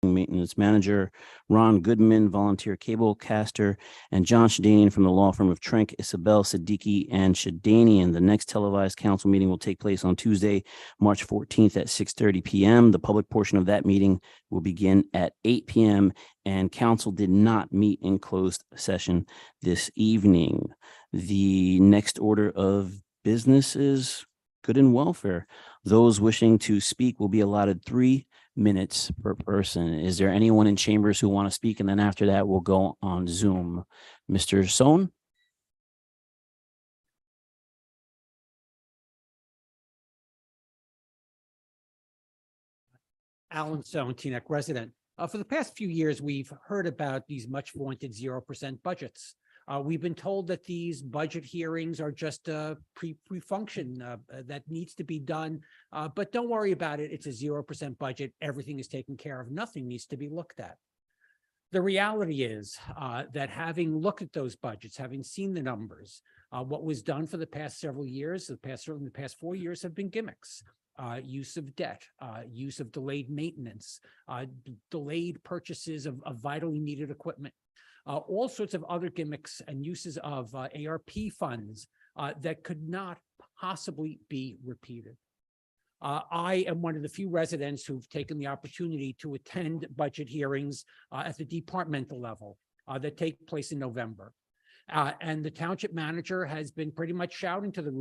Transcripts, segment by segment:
Maintenance Manager, Ron Goodman, volunteer cable caster, and John Shadanian from the law firm of Trenk, Isabel, Siddiqui, and Shadanian. The next televised council meeting will take place on Tuesday, March 14th at 6:30 p.m. The public portion of that meeting will begin at 8 p.m. and council did not meet in closed session this evening. The next order of business is good and welfare. Those wishing to speak will be allotted 3 minutes per person. Is there anyone in chambers who want to speak? And then after that, we'll go on Zoom. Mr. Sohn? Alan Sohn, Teaneck resident. For the past few years, we've heard about these much vaunted 0% budgets. We've been told that these budget hearings are just a pre-function that needs to be done. But don't worry about it. It's a 0% budget. Everything is taken care of. Nothing needs to be looked at. The reality is that having looked at those budgets, having seen the numbers, what was done for the past several years, certainly the past 4 years have been gimmicks. Use of debt, use of delayed maintenance, delayed purchases of vitally needed equipment. All sorts of other gimmicks and uses of ARP funds that could not possibly be repeated. I am one of the few residents who've taken the opportunity to attend budget hearings at the departmental level that take place in November. And the township manager has been pretty much shouting to the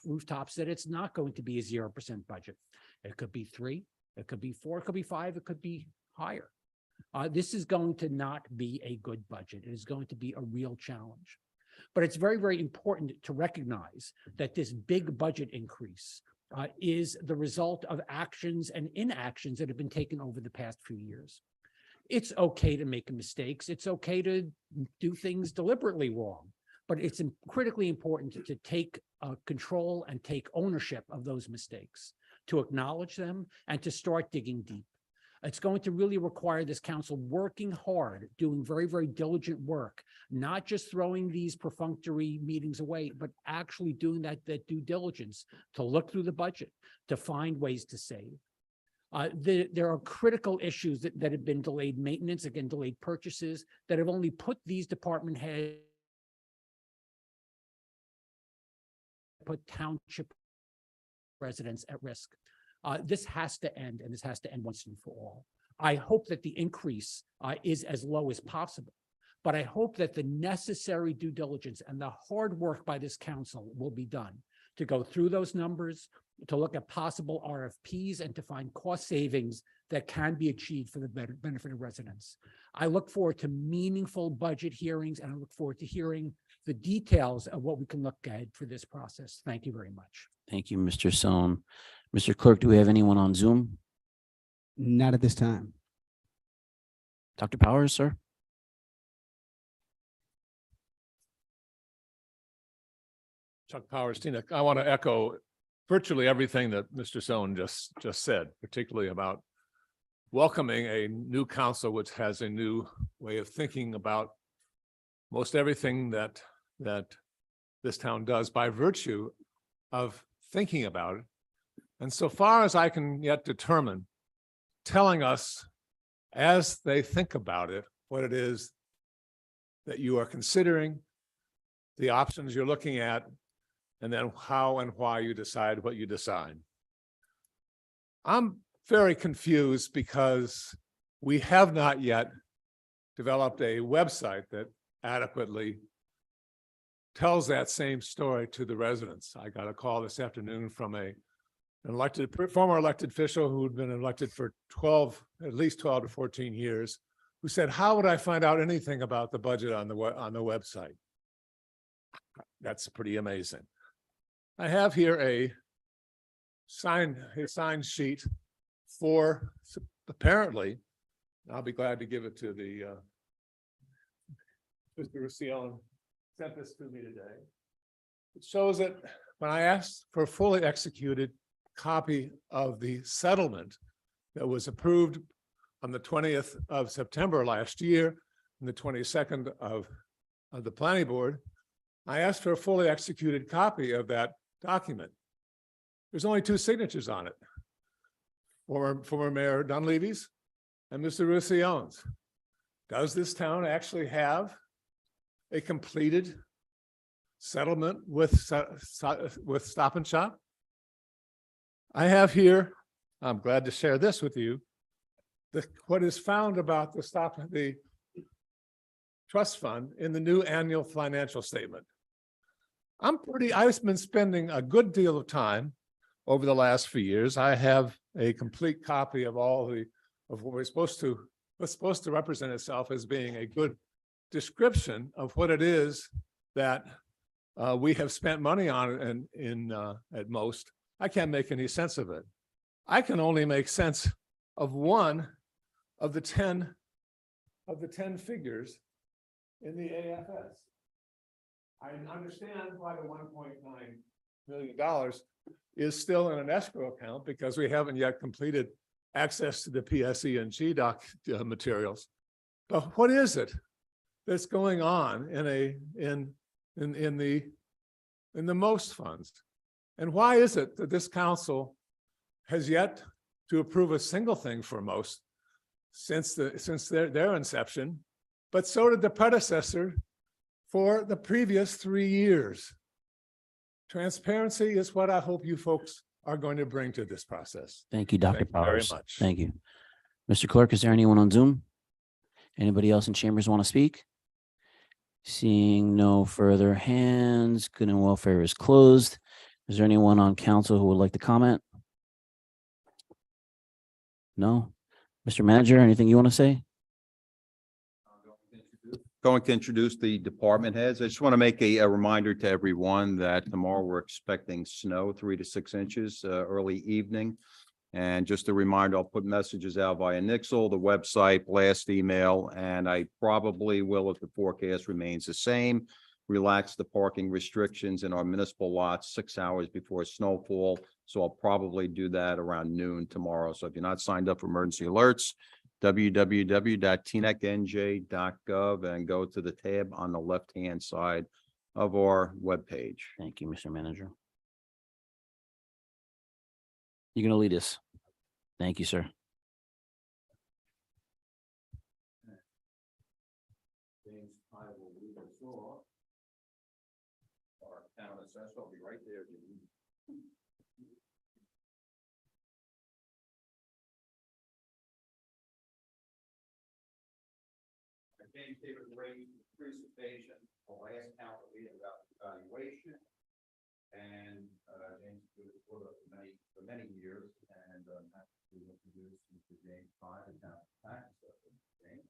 rooftops that it's not going to be a 0% budget. It could be 3, it could be 4, it could be 5, it could be higher. This is going to not be a good budget. It is going to be a real challenge. But it's very, very important to recognize that this big budget increase is the result of actions and inactions that have been taken over the past few years. It's okay to make mistakes. It's okay to do things deliberately wrong, but it's critically important to take control and take ownership of those mistakes, to acknowledge them and to start digging deep. It's going to really require this council working hard, doing very, very diligent work, not just throwing these perfunctory meetings away, but actually doing that due diligence to look through the budget, to find ways to save. There are critical issues that have been delayed maintenance, again, delayed purchases, that have only put these department heads, put township residents at risk. This has to end, and this has to end once and for all. I hope that the increase is as low as possible, but I hope that the necessary due diligence and the hard work by this council will be done to go through those numbers, to look at possible RFPs, and to find cost savings that can be achieved for the benefit of residents. I look forward to meaningful budget hearings, and I look forward to hearing the details of what we can look at for this process. Thank you very much. Thank you, Mr. Sohn. Mr. Clerk, do we have anyone on Zoom? Not at this time. Dr. Powers, sir? Chuck Powers, Teaneck. I want to echo virtually everything that Mr. Sohn just said, particularly about welcoming a new council, which has a new way of thinking about most everything that this town does by virtue of thinking about it. And so far as I can yet determine, telling us as they think about it, what it is that you are considering, the options you're looking at, and then how and why you decide what you decide. I'm very confused because we have not yet developed a website that adequately tells that same story to the residents. I got a call this afternoon from an former elected official who had been elected for at least 12 to 14 years, who said, how would I find out anything about the budget on the website? That's pretty amazing. I have here a sign sheet for, apparently, I'll be glad to give it to the Mr. Ruscione sent this to me today. It shows that when I asked for a fully executed copy of the settlement that was approved on the 20th of September last year and the 22nd of the planning board, I asked for a fully executed copy of that document. There's only 2 signatures on it. Former Mayor Dunleavy's and Mr. Roussillon's. Does this town actually have a completed settlement with Stop and Shop? I have here, I'm glad to share this with you, what is found about the trust fund in the new annual financial statement. I've been spending a good deal of time over the last few years. I have a complete copy of of what what's supposed to represent itself as being a good description of what it is that we have spent money on at most. I can't make any sense of it. I can only make sense of one of the 10 figures in the AFS. I understand why the $1.9 million is still in an escrow account because we haven't yet completed access to the PSE and GDoc materials. But what is it that's going on in the most funds? And why is it that this council has yet to approve a single thing for most since their inception, but so did the predecessor for the previous 3 years? Transparency is what I hope you folks are going to bring to this process. Thank you, Dr. Thank you very Powers. much. Thank you. Mr. Clerk, is there anyone on Zoom? Anybody else in chambers want to speak? Seeing no further hands, good and welfare is closed. Is there anyone on council who would like to comment? No? Mr. Manager, anything you want to say? Going to introduce the department heads. I just want to make a reminder to everyone that tomorrow we're expecting snow, 3 to 6 inches, early evening. And just a reminder, I'll put messages out via Nixle, the website, blast email, and I probably will, if the forecast remains the same, relax the parking restrictions in our municipal lots 6 hours before snowfall. So I'll probably do that around noon tomorrow. So if you're not signed up for emergency alerts, www.tnecnj.gov and go to the tab on the left-hand side of our webpage. Thank you, Mr. Manager. You're going to lead us. Thank you, sir. James, I will lead us off. Our town assessor will be right there. James David Ray presentation, the last count that we had about evaluation, and James did it for many years, and we introduced Mr. James Pye, the town tax assessor. James.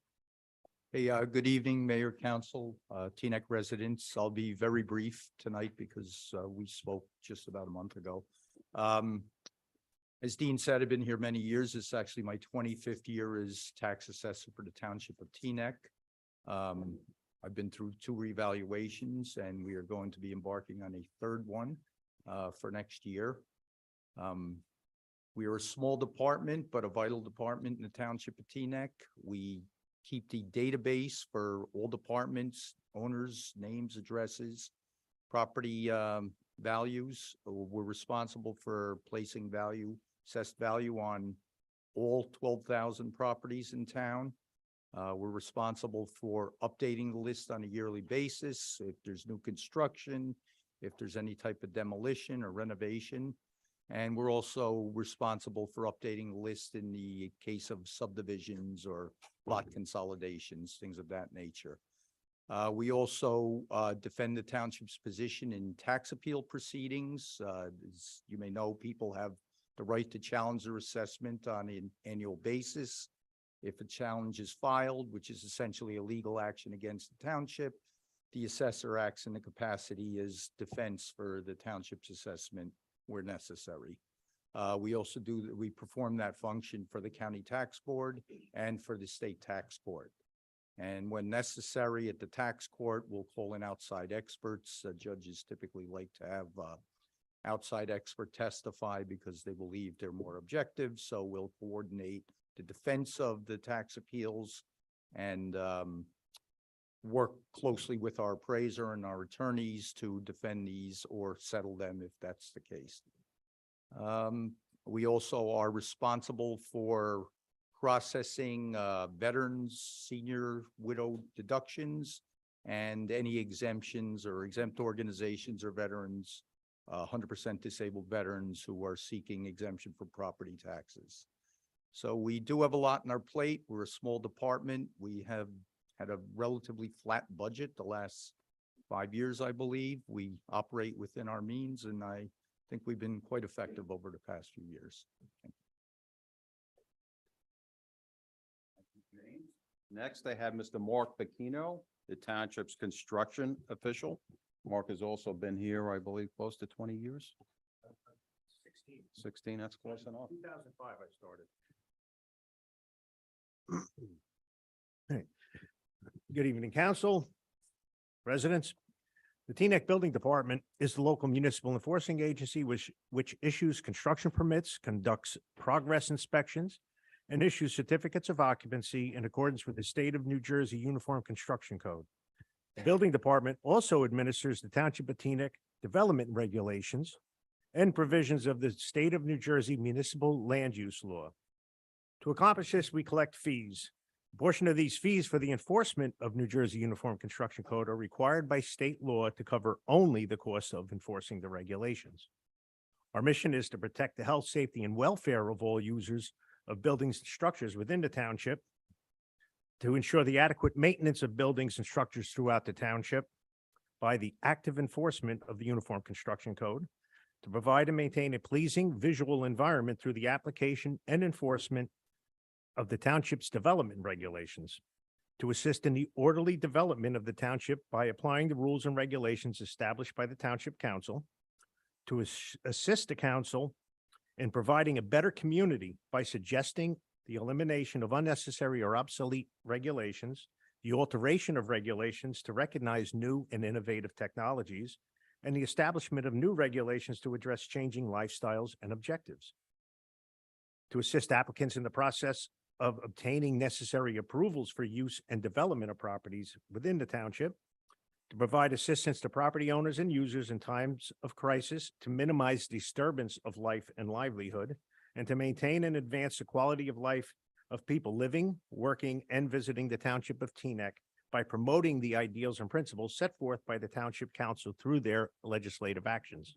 Hey, good evening, Mayor, Council, Teaneck residents. I'll be very brief tonight because we spoke just about a month ago. As Dean said, I've been here many years. It's actually my 25th year as tax assessor for the Township of Teaneck. I've been through 2 revaluations, and we are going to be embarking on a 3rd one for next year. We are a small department, but a vital department in the Township of Teaneck. We keep the database for all departments, owners, names, addresses, property values. We're responsible for placing assessed value on all 12,000 properties in town. We're responsible for updating the list on a yearly basis. If there's new construction, if there's any type of demolition or renovation. And we're also responsible for updating the list in the case of subdivisions or lot consolidations, things of that nature. We also defend the township's position in tax appeal proceedings. As you may know, people have the right to challenge their assessment on an annual basis. If a challenge is filed, which is essentially a legal action against the township, the assessor acts in the capacity as defense for the township's assessment where necessary. We perform that function for the county tax board and for the state tax court. And when necessary at the tax court, we'll call in outside experts. Judges typically like to have outside expert testify because they believe they're more objective. So we'll coordinate the defense of the tax appeals and work closely with our appraiser and our attorneys to defend these or settle them if that's the case. We also are responsible for processing veterans, senior widow deductions, and any exemptions or exempt organizations or veterans, 100% disabled veterans who are seeking exemption for property taxes. So we do have a lot on our plate. We're a small department. We have had a relatively flat budget the last 5 years, I believe. We operate within our means, and I think we've been quite effective over the past few years. Next, I have Mr. Mark Bacchino, the township's construction official. Mark has also been here, I believe, close to 20 years. 16, that's close enough. 2005, I started. Good evening, council, residents. The Teaneck Building Department is the local municipal enforcing agency which issues construction permits, conducts progress inspections, and issues certificates of occupancy in accordance with the state of New Jersey Uniform Construction Code. The building department also administers the Township of Teaneck development regulations and provisions of the state of New Jersey municipal land use law. To accomplish this, we collect fees. A portion of these fees for the enforcement of New Jersey Uniform Construction Code are required by state law to cover only the cost of enforcing the regulations. Our mission is to protect the health, safety, and welfare of all users of buildings and structures within the township, to ensure the adequate maintenance of buildings and structures throughout the township by the active enforcement of the Uniform Construction Code, to provide and maintain a pleasing visual environment through the application and enforcement of the township's development regulations, to assist in the orderly development of the township by applying the rules and regulations established by the Township Council, to assist the council in providing a better community by suggesting the elimination of unnecessary or obsolete regulations, the alteration of regulations to recognize new and innovative technologies, and the establishment of new regulations to address changing lifestyles and objectives. To assist applicants in the process of obtaining necessary approvals for use and development of properties within the township, to provide assistance to property owners and users in times of crisis, to minimize disturbance of life and livelihood, and to maintain and advance the quality of life of people living, working, and visiting the Township of Teaneck by promoting the ideals and principles set forth by the Township Council through their legislative actions.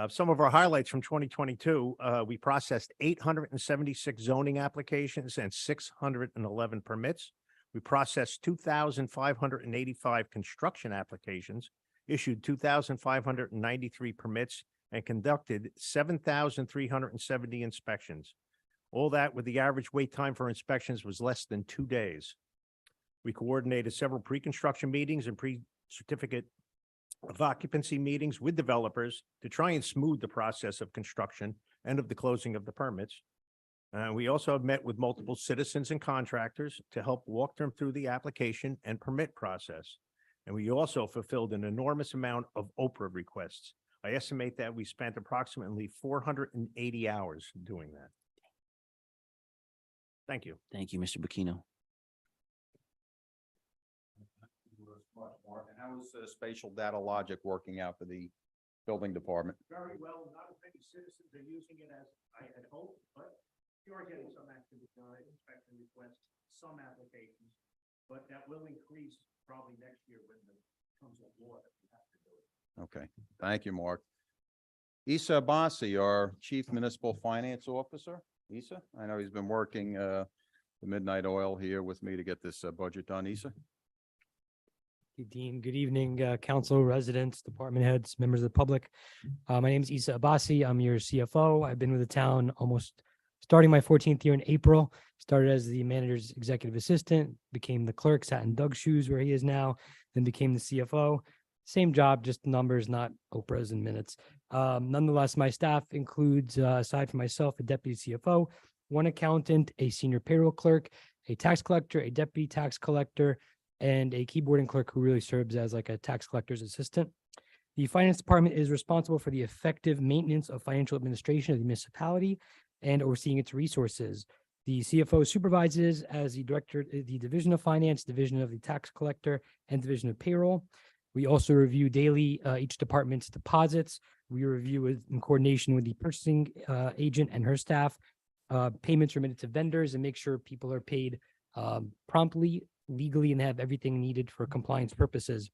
Some of our highlights from 2022, we processed 876 zoning applications and 611 permits. We processed 2,585 construction applications, issued 2,593 permits, and conducted 7,370 inspections. All that with the average wait time for inspections was less than 2 days. We coordinated several pre-construction meetings and pre-certificate of occupancy meetings with developers to try and smooth the process of construction and of the closing of the permits. We also have met with multiple citizens and contractors to help walk them through the application and permit process. And we also fulfilled an enormous amount of Oprah requests. I estimate that we spent approximately 480 hours doing that. Thank you. Thank you, Mr. Bacchino. And how is spatial data logic working out for the building department? Very well. Not as many citizens are using it as I had hoped, but you are getting some activity on it, inspection requests, some applications, but that will increase probably next year when it comes to law that we have to do it. Okay, thank you, Mark. Issa Abbasi, our Chief Municipal Finance Officer. Issa, I know he's been working the midnight oil here with me to get this budget done. Issa? Dean, good evening, council, residents, department heads, members of the public. My name is Issa Abbasi. I'm your CFO. I've been with the town almost starting my 14th year in April. Started as the manager's executive assistant, became the clerk, sat in Doug's shoes where he is now, then became the CFO. Same job, just numbers, not Oprah's and minutes. Nonetheless, my staff includes, aside from myself, a deputy CFO, one accountant, a senior payroll clerk, a tax collector, a deputy tax collector, and a keyboarding clerk who really serves as like a tax collector's assistant. The finance department is responsible for the effective maintenance of financial administration of the municipality and overseeing its resources. The CFO supervises as the director, the division of finance, division of the tax collector, and division of payroll. We also review daily each department's deposits. We review in coordination with the purchasing agent and her staff payments remitted to vendors and make sure people are paid promptly, legally, and have everything needed for compliance purposes.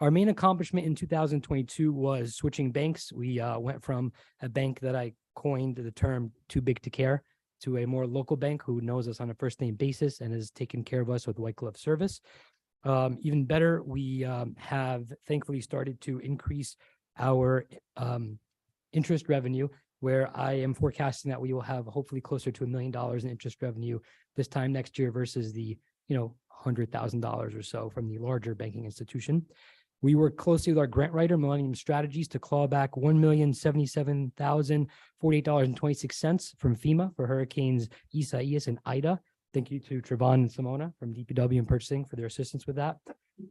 Our main accomplishment in 2022 was switching banks. We went from a bank that I coined the term too big to care to a more local bank who knows us on a first name basis and has taken care of us with white glove service. Even better, we have thankfully started to increase our interest revenue, where I am forecasting that we will have hopefully closer to $1 million in interest revenue this time next year versus the, $100,000 or so from the larger banking institution. We work closely with our grant writer, Millennium Strategies, to claw back $1,077,048.26 from FEMA for hurricanes Isaias and Ida. Thank you to Trevon and Simona from DPW and purchasing for their assistance with that.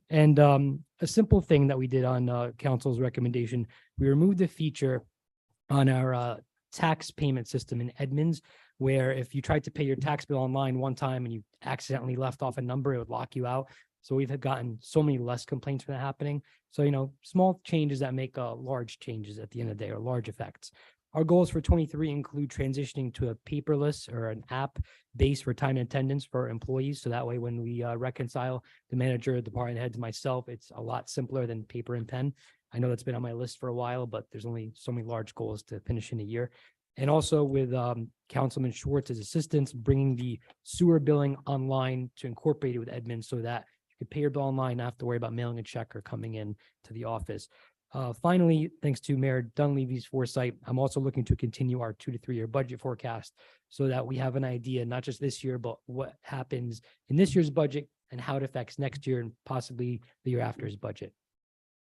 And a simple thing that we did on council's recommendation, we removed the feature on our tax payment system in Edmonds, where if you tried to pay your tax bill online one time and you accidentally left off a number, it would lock you out. So we've gotten so many less complaints from that happening. So, small changes that make large changes at the end of the day, or large effects. Our goals for 23 include transitioning to a paperless or an app based for time and attendance for employees. So that way, when we reconcile the manager, department heads, myself, it's a lot simpler than paper and pen. I know that's been on my list for a while, but there's only so many large goals to finish in a year. And also with Councilman Schwartz's assistance, bringing the sewer billing online to incorporate it with Edmonds so that you could pay your bill online, not have to worry about mailing a check or coming in to the office. Finally, thanks to Mayor Dunleavy's foresight, I'm also looking to continue our 2 to 3 year budget forecast so that we have an idea, not just this year, but what happens in this year's budget and how it affects next year and possibly the year after's budget.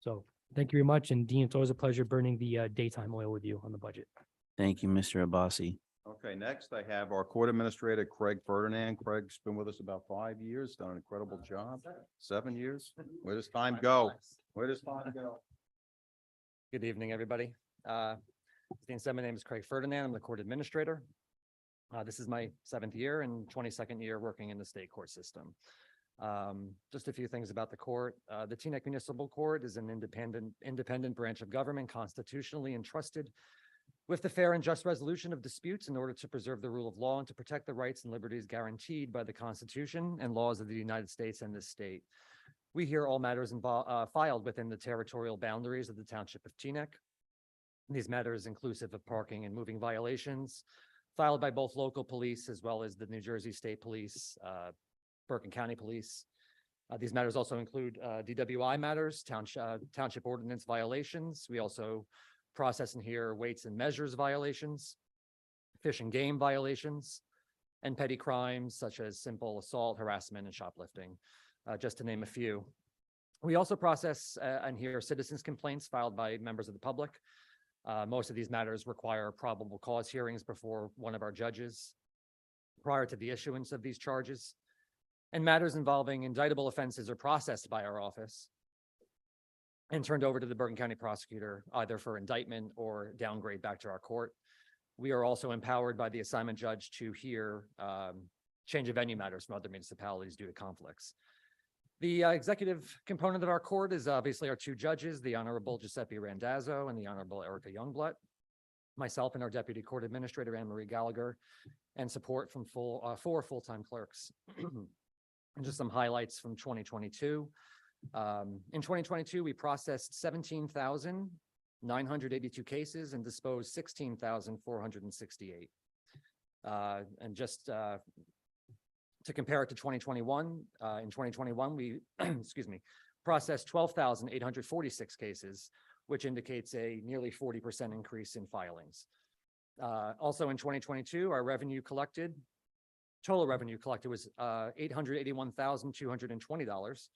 So thank you very much. And Dean, it's always a pleasure burning the daytime oil with you on the budget. Thank you, Mr. Abbasi. Okay, next I have our court administrator, Craig Ferdinand. Craig's been with us about 5 years, done an incredible job. 7 years. Where does time go? Where does time go? Good evening, everybody. As Dean said, my name is Craig Ferdinand. I'm the court administrator. This is my 7th year and 22nd year working in the state court system. Just a few things about the court. The Teaneck Municipal Court is an independent branch of government constitutionally entrusted with the fair and just resolution of disputes in order to preserve the rule of law and to protect the rights and liberties guaranteed by the Constitution and laws of the United States and this state. We hear all matters filed within the territorial boundaries of the Township of Teaneck. These matters inclusive of parking and moving violations filed by both local police as well as the New Jersey State Police, Bergen County Police. These matters also include DWI matters, township ordinance violations. We also process and hear weights and measures violations, fish and game violations, and petty crimes such as simple assault, harassment, and shoplifting, just to name a few. We also process and hear citizens' complaints filed by members of the public. Most of these matters require probable cause hearings before one of our judges prior to the issuance of these charges. And matters involving indictable offenses are processed by our office and turned over to the Bergen County prosecutor, either for indictment or downgrade back to our court. We are also empowered by the assignment judge to hear change of venue matters from other municipalities due to conflicts. The executive component of our court is obviously our 2 judges, the Honorable Giuseppe Randazzo and the Honorable Erica Youngblood, myself and our Deputy Court Administrator, Anne Marie Gallagher, and support from 4 full-time clerks. And just some highlights from 2022. In 2022, we processed 17,982 cases and disposed 16,468. And just to compare it to 2021, in 2021, we, excuse me, processed 12,846 cases, which indicates a nearly 40% increase in filings. Also in 2022, our total revenue collected was $881,220.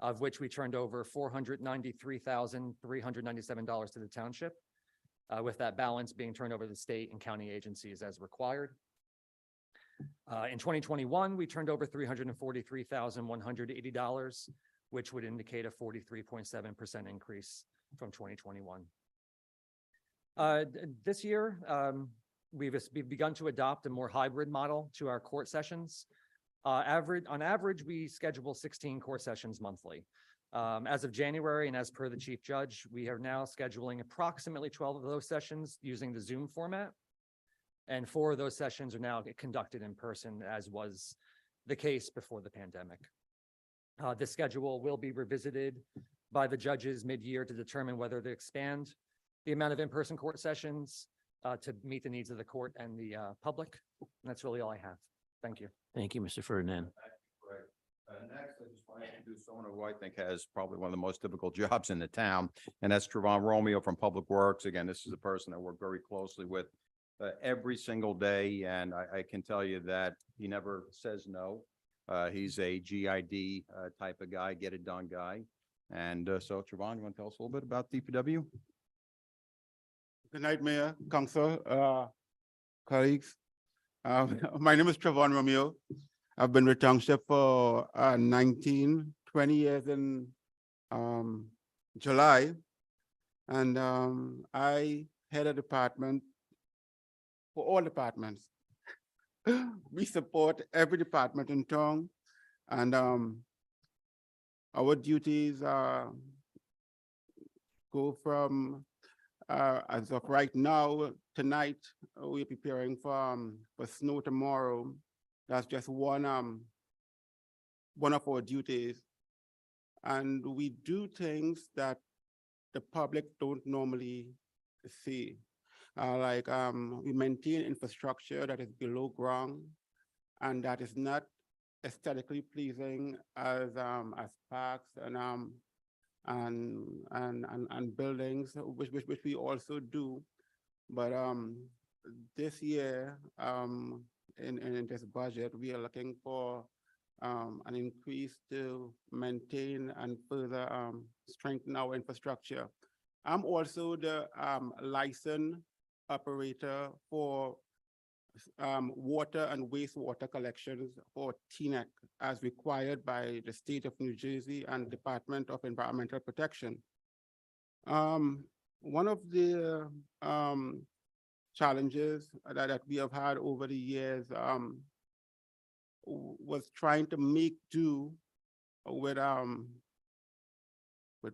Of which we turned over $493,397 to the township, with that balance being turned over to the state and county agencies as required. In 2021, we turned over $343,180, which would indicate a 43.7% increase from 2021. This year, we've begun to adopt a more hybrid model to our court sessions. On average, we schedule 16 court sessions monthly. As of January and as per the chief judge, we are now scheduling approximately 12 of those sessions using the Zoom format. And 4 of those sessions are now conducted in person, as was the case before the pandemic. The schedule will be revisited by the judges mid-year to determine whether to expand the amount of in-person court sessions to meet the needs of the court and the public. And that's really all I have. Thank you. Thank you, Mr. Ferdinand. Next, I just want to introduce someone who I think has probably one of the most difficult jobs in the town, and that's Trevon Romeo from Public Works. Again, this is a person I work very closely with every single day, and I can tell you that he never says no. He's a GID type of guy, get it done guy. And so Trevon, you want to tell us a little bit about DPW? Good night, Mayor, Council, colleagues. My name is Trevon Romeo. I've been with Township for 20 years in July. And I head a department for all departments. We support every department in town. And our duties go from as of right now, tonight, we're preparing for snow tomorrow. That's just one of our duties. And we do things that the public don't normally see. Like we maintain infrastructure that is below ground and that is not aesthetically pleasing as parks and buildings, which we also do. But this year, in this budget, we are looking for an increase to maintain and further strengthen our infrastructure. I'm also the licensed operator for water and wastewater collections for TNEC as required by the state of New Jersey and Department of Environmental Protection. One of the challenges that we have had over the years was trying to make do with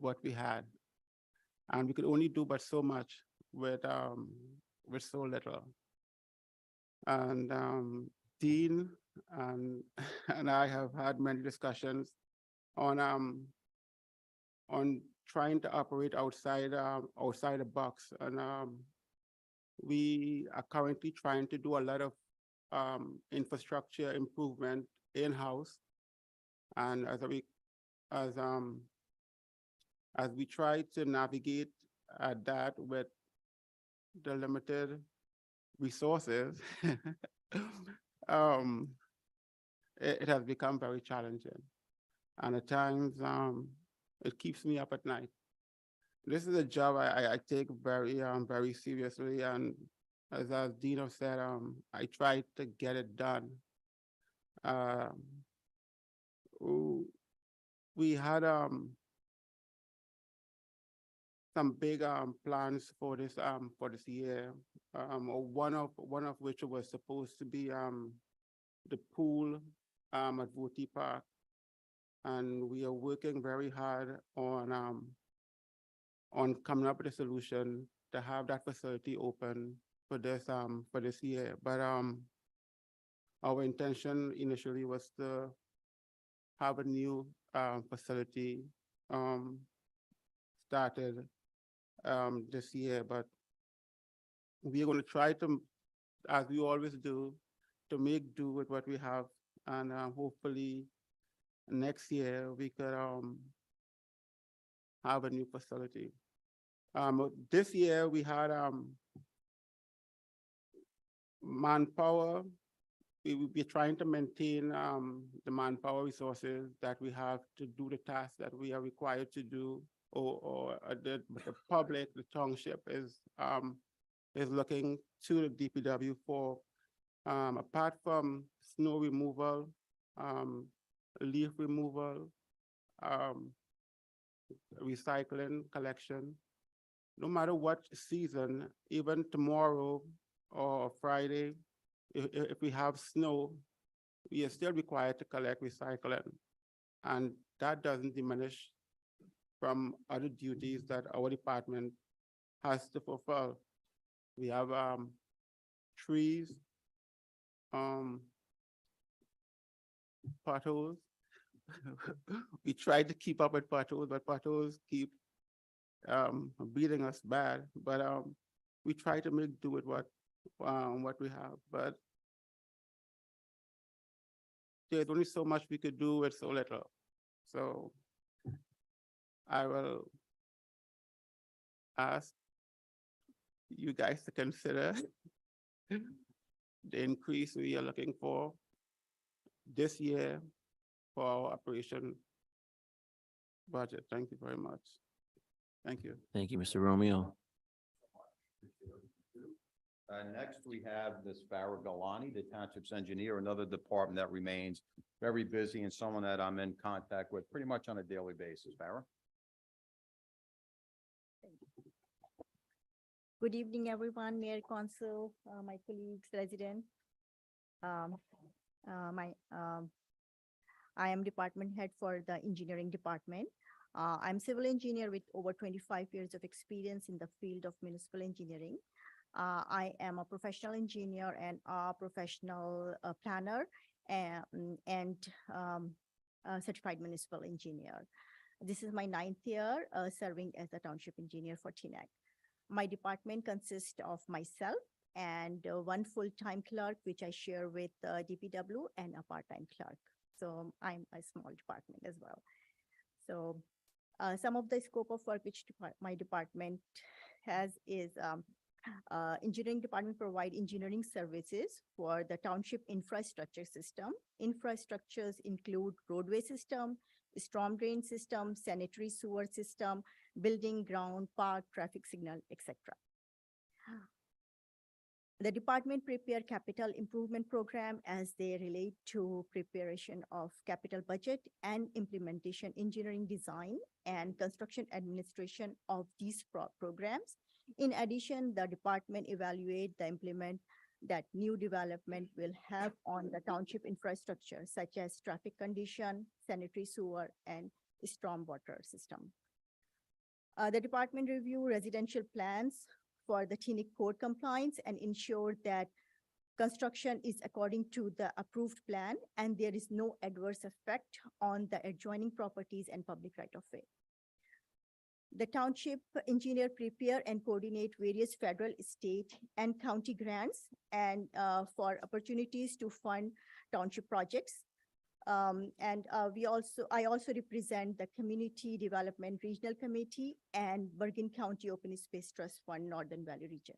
what we had. And we could only do but so much with so little. And Dean and I have had many discussions on trying to operate outside the box. And we are currently trying to do a lot of infrastructure improvement in-house. And as we try to navigate that with the limited resources, it has become very challenging. And at times, it keeps me up at night. This is a job I take very seriously. And as Dino said, I try to get it done. We had some big plans for this year. One of which was supposed to be the pool at Voti Park, and we are working very hard on coming up with a solution to have that facility open for this year. But our intention initially was to have a new facility started this year, but we are going to try to, as we always do, to make do with what we have, and hopefully next year we could have a new facility. This year we had manpower. We're trying to maintain the manpower resources that we have to do the tasks that we are required to do, or the public, the township is looking to the DPW for, apart from snow removal, leaf removal, recycling, collection. No matter what season, even tomorrow or Friday, if we have snow, we are still required to collect recycling. And that doesn't diminish from other duties that our department has to fulfill. We have trees, potholes. We tried to keep up with potholes, but potholes keep beating us bad. But we try to make do with what we have. But there's only so much we could do with so little. So I will ask you guys to consider the increase we are looking for this year for our operation budget. Thank you very much. Thank you. Thank you, Mr. Romeo. Next, we have this Farah Galani, the township's engineer, another department that remains very busy and someone that I'm in contact with pretty much on a daily basis. Farah? Good evening, everyone, Mayor, Council, my colleagues, residents. I am department head for the engineering department. I'm civil engineer with over 25 years of experience in the field of municipal engineering. I am a professional engineer and a professional planner and a certified municipal engineer. This is my 9th year serving as a township engineer for TNEC. My department consists of myself and one full-time clerk, which I share with DPW, and a part-time clerk. So I'm a small department as well. So some of the scope of work which my department has is engineering department provide engineering services for the township infrastructure system. Infrastructures include roadway system, storm drain system, sanitary sewer system, building, ground, park, traffic signal, etc. The department prepare capital improvement program as they relate to preparation of capital budget and implementation, engineering design, and construction administration of these programs. In addition, the department evaluate the implement that new development will have on the township infrastructure, such as traffic condition, sanitary sewer, and stormwater system. The department review residential plans for the TNEC code compliance and ensure that construction is according to the approved plan and there is no adverse effect on the adjoining properties and public right of way. The township engineer prepare and coordinate various federal, state, and county grants and for opportunities to fund township projects. I also represent the Community Development Regional Committee and Bergen County Open Space Trust Fund, Northern Valley Region.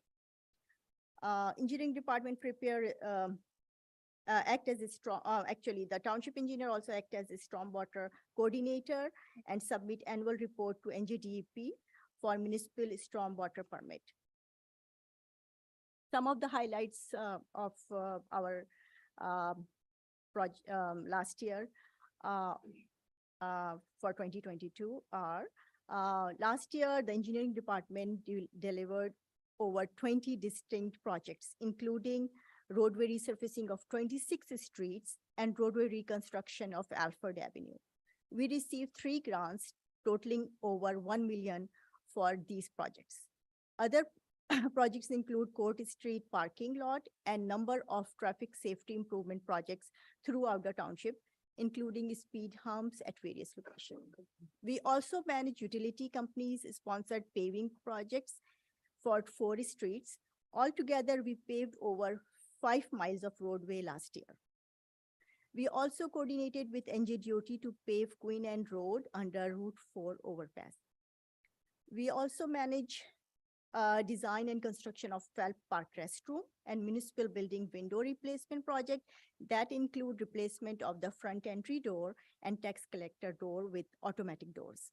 Engineering department prepare, act as a strong, actually the township engineer also act as a stormwater coordinator and submit annual report to NJDEP for municipal stormwater permit. Some of the highlights of our last year for 2022 are, last year, the engineering department delivered over 20 distinct projects, including roadway resurfacing of 26 streets and roadway reconstruction of Alfred Avenue. We received 3 grants totaling over 1 million for these projects. Other projects include Court Street parking lot and number of traffic safety improvement projects throughout the township, including speed humps at various locations. We also manage utility companies sponsored paving projects for 4 streets. Altogether, we paved over 5 miles of roadway last year. We also coordinated with NJDOT to pave Queen Anne Road under Route 4 overpass. We also manage design and construction of Phelps Park restroom and municipal building window replacement project that include replacement of the front entry door and tax collector door with automatic doors.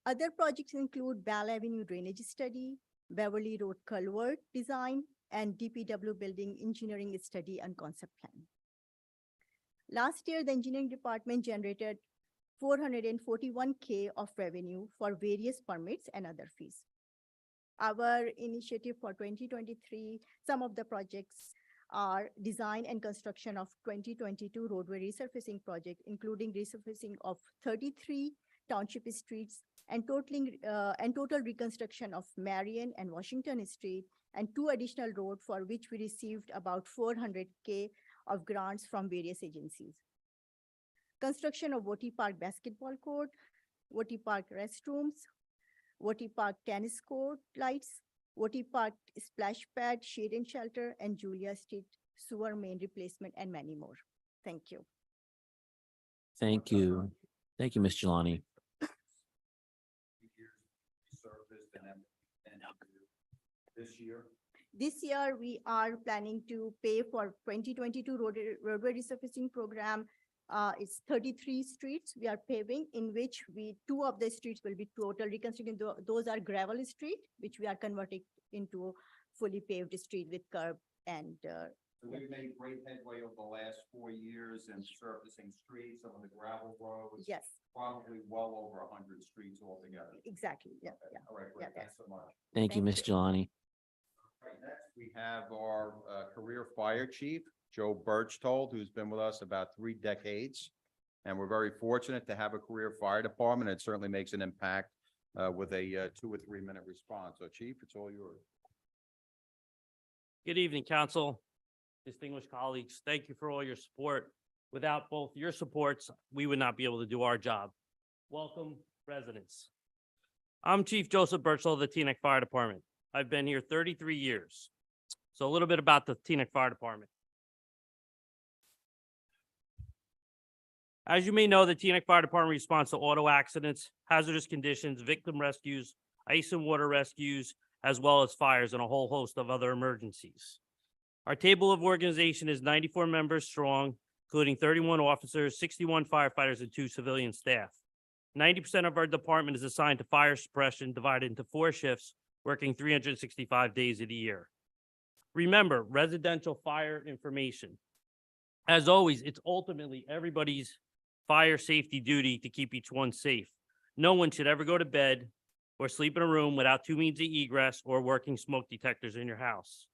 Other projects include Bell Avenue drainage study, Beverly Road culvert design, and DPW building engineering study and concept plan. Last year, the engineering department generated 441K of revenue for various permits and other fees. Our initiative for 2023, some of the projects are design and construction of 2022 roadway resurfacing project, including resurfacing of 33 township streets and total reconstruction of Marion and Washington Street and 2 additional roads for which we received about 400K of grants from various agencies. Construction of Voti Park basketball court, Voti Park restrooms, Voti Park tennis court lights, Voti Park splash pad, shade and shelter, and Julia Street sewer main replacement, and many more. Thank you. Thank you. Thank you, Ms. Jelani. This year? This year, we are planning to pay for 2022 roadway resurfacing program. It's 33 streets we are paving, in which 2 of the streets will be total reconstruction. Those are gravel street, which we are converting into fully paved street with curb and So we've made great headway over the last 4 years in surfacing streets, some of the gravel roads. yes, Probably well over 100 streets altogether. exactly. Yeah, Okay, yeah. all right, great, yeah. thanks so much. Thank you, Thank Ms. Jelani. Right, next, we have our career fire chief, Joe Birchtold, who's been with us about 3 decades. And we're very fortunate to have a career fire department. It certainly makes an impact with a 2 or 3 minute response. So Chief, it's all yours. Good evening, council, distinguished colleagues. Thank you for all your support. Without both your supports, we would not be able to do our job. Welcome, residents. I'm Chief Joseph Birchall of the Teaneck Fire Department. I've been here 33 years. So a little bit about the Teaneck Fire Department. As you may know, the Teaneck Fire Department responds to auto accidents, hazardous conditions, victim rescues, ice and water rescues, as well as fires and a whole host of other emergencies. Our table of organization is 94 members strong, including 31 officers, 61 firefighters, and 2 civilian staff. 90% of our department is assigned to fire suppression, divided into 4 shifts, working 365 days of the year. Remember, residential fire information. As always, it's ultimately everybody's fire safety duty to keep each one safe. No one should ever go to bed or sleep in a room without 2 means of egress or working smoke detectors in your house.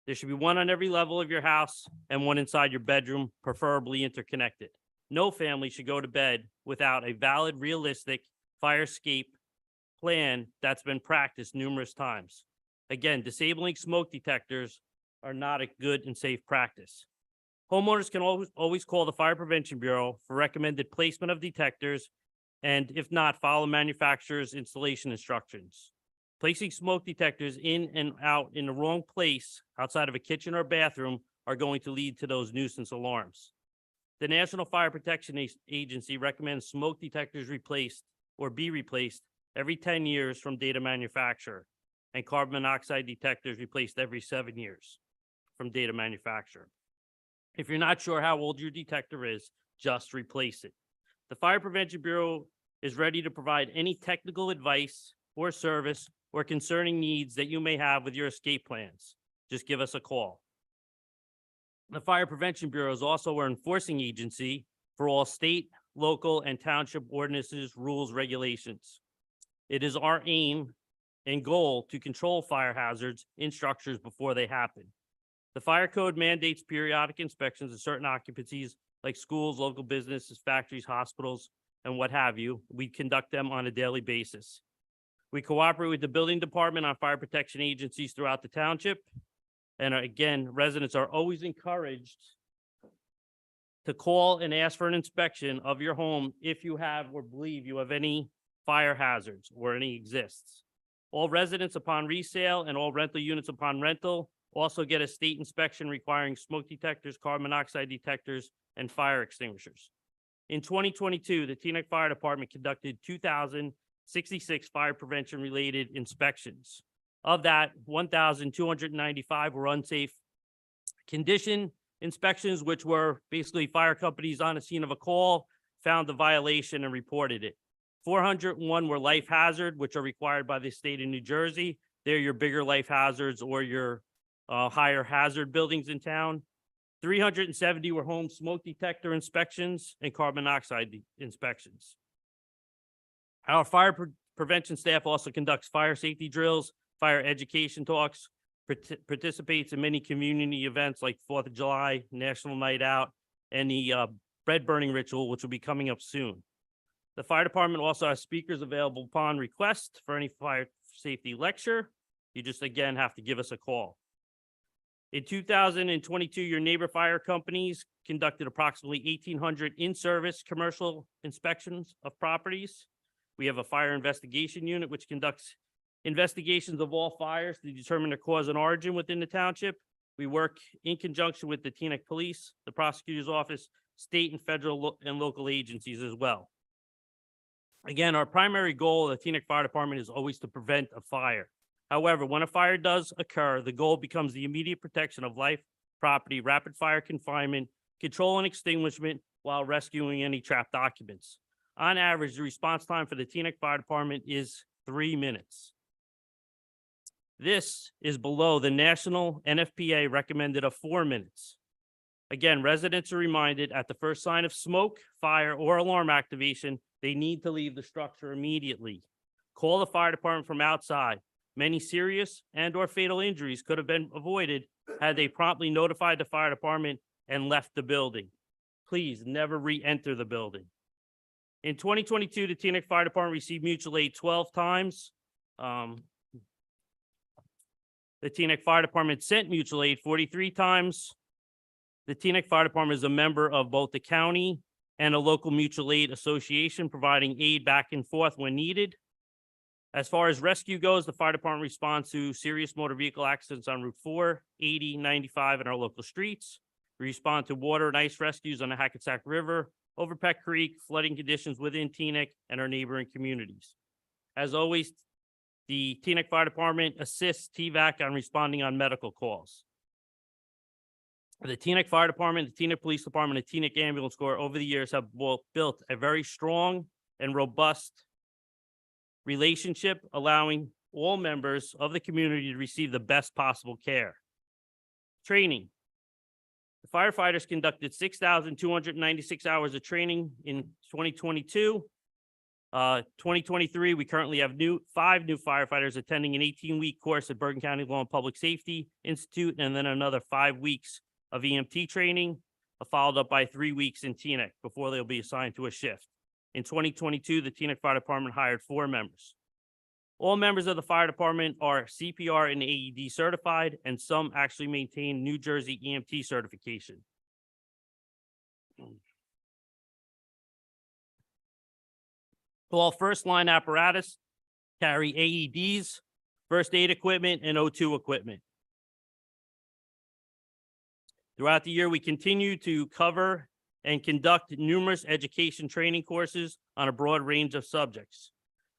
There should be 1 on every level of your house and 1 inside your bedroom, preferably interconnected. No family should go to bed without a valid, realistic fire escape plan that's been practiced numerous times. Again, disabling smoke detectors are not a good and safe practice. Homeowners can always call the Fire Prevention Bureau for recommended placement of detectors, and if not, follow manufacturer's installation instructions. Placing smoke detectors in and out in the wrong place outside of a kitchen or bathroom are going to lead to those nuisance alarms. The National Fire Protection Agency recommends smoke detectors replaced or be replaced every 10 years from data manufacturer, and carbon monoxide detectors replaced every 7 years from data manufacturer. If you're not sure how old your detector is, just replace it. The Fire Prevention Bureau is ready to provide any technical advice or service or concerning needs that you may have with your escape plans. Just give us a call. The Fire Prevention Bureau is also our enforcing agency for all state, local, and township ordinances, rules, regulations. It is our aim and goal to control fire hazards in structures before they happen. The fire code mandates periodic inspections of certain occupancies like schools, local businesses, factories, hospitals, and what have you. We conduct them on a daily basis. We cooperate with the building department on fire protection agencies throughout the township. And again, residents are always encouraged to call and ask for an inspection of your home if you have or believe you have any fire hazards or any exists. All residents upon resale and all rental units upon rental also get a state inspection requiring smoke detectors, carbon monoxide detectors, and fire extinguishers. In 2022, the Teaneck Fire Department conducted 2,066 fire prevention related inspections. Of that, 1,295 were unsafe condition inspections, which were basically fire companies on the scene of a call, found the violation and reported it. 401 were life hazard, which are required by the state of New Jersey. They're your bigger life hazards or your higher hazard buildings in town. 370 were home smoke detector inspections and carbon monoxide inspections. Our fire prevention staff also conducts fire safety drills, fire education talks, participates in many community events like 4th of July, National Night Out, and the bread burning ritual, which will be coming up soon. The fire department also has speakers available upon request for any fire safety lecture You just, again, have to give us a call. In 2022, your neighbor fire companies conducted approximately 1,800 in-service commercial inspections of properties. We have a fire investigation unit which conducts investigations of all fires to determine the cause and origin within the township. We work in conjunction with the Teaneck Police, the Prosecutor's Office, state and federal and local agencies as well. Again, our primary goal of the Teaneck Fire Department is always to prevent a fire. However, when a fire does occur, the goal becomes the immediate protection of life, property, rapid fire confinement, control and extinguishment while rescuing any trapped occupants. On average, the response time for the Teaneck Fire Department is 3 minutes. This is below the national NFPA recommended of 4 minutes. Again, residents are reminded at the first sign of smoke, fire, or alarm activation, they need to leave the structure immediately. Call the fire department from outside. Many serious and or fatal injuries could have been avoided had they promptly notified the fire department and left the building. Please never re-enter the building. In 2022, the Teaneck Fire Department received mutual aid 12 times. The Teaneck Fire Department sent mutual aid 43 times. The Teaneck Fire Department is a member of both the county and a local mutual aid association, providing aid back and forth when needed. As far as rescue goes, the fire department responds to serious motor vehicle accidents on Route 4, 80, 95, and our local streets. We respond to water and ice rescues on the Hackensack River, over Peck Creek, flooding conditions within Teaneck and our neighboring communities. As always, the Teaneck Fire Department assists TVAC on responding on medical calls. The Teaneck Fire Department, the Teaneck Police Department, and the Teaneck Ambulance Corps over the years have both built a very strong and robust relationship, allowing all members of the community to receive the best possible care. Training. The firefighters conducted 6,296 hours of training in 2022. 2023, we currently have 5 new firefighters attending an 18-week course at Bergen County Law and Public Safety Institute, and then another 5 weeks of EMT training, followed up by 3 weeks in Teaneck before they'll be assigned to a shift. In 2022, the Teaneck Fire Department hired 4 members. All members of the fire department are CPR and AED certified, and some actually maintain New Jersey EMT certification. All first line apparatus carry AEDs, first aid equipment, and O2 equipment. Throughout the year, we continue to cover and conduct numerous education training courses on a broad range of subjects.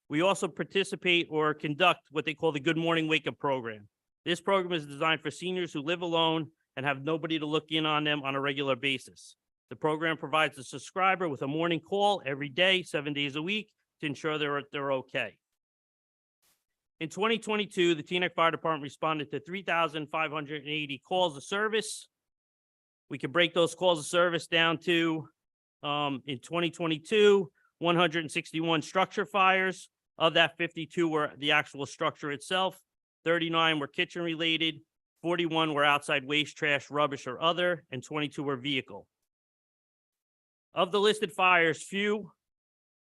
We also participate or conduct what they call the Good Morning Wake Up program. This program is designed for seniors who live alone and have nobody to look in on them on a regular basis. The program provides the subscriber with a morning call every day, 7 days a week, to ensure they're okay. In 2022, the Teaneck Fire Department responded to 3,580 calls of service. We can break those calls of service down to, in 2022, 161 structure fires. Of that, 52 were the actual structure itself, 39 were kitchen related, 41 were outside waste, trash, rubbish, or other, and 22 were vehicle. Of the listed fires, few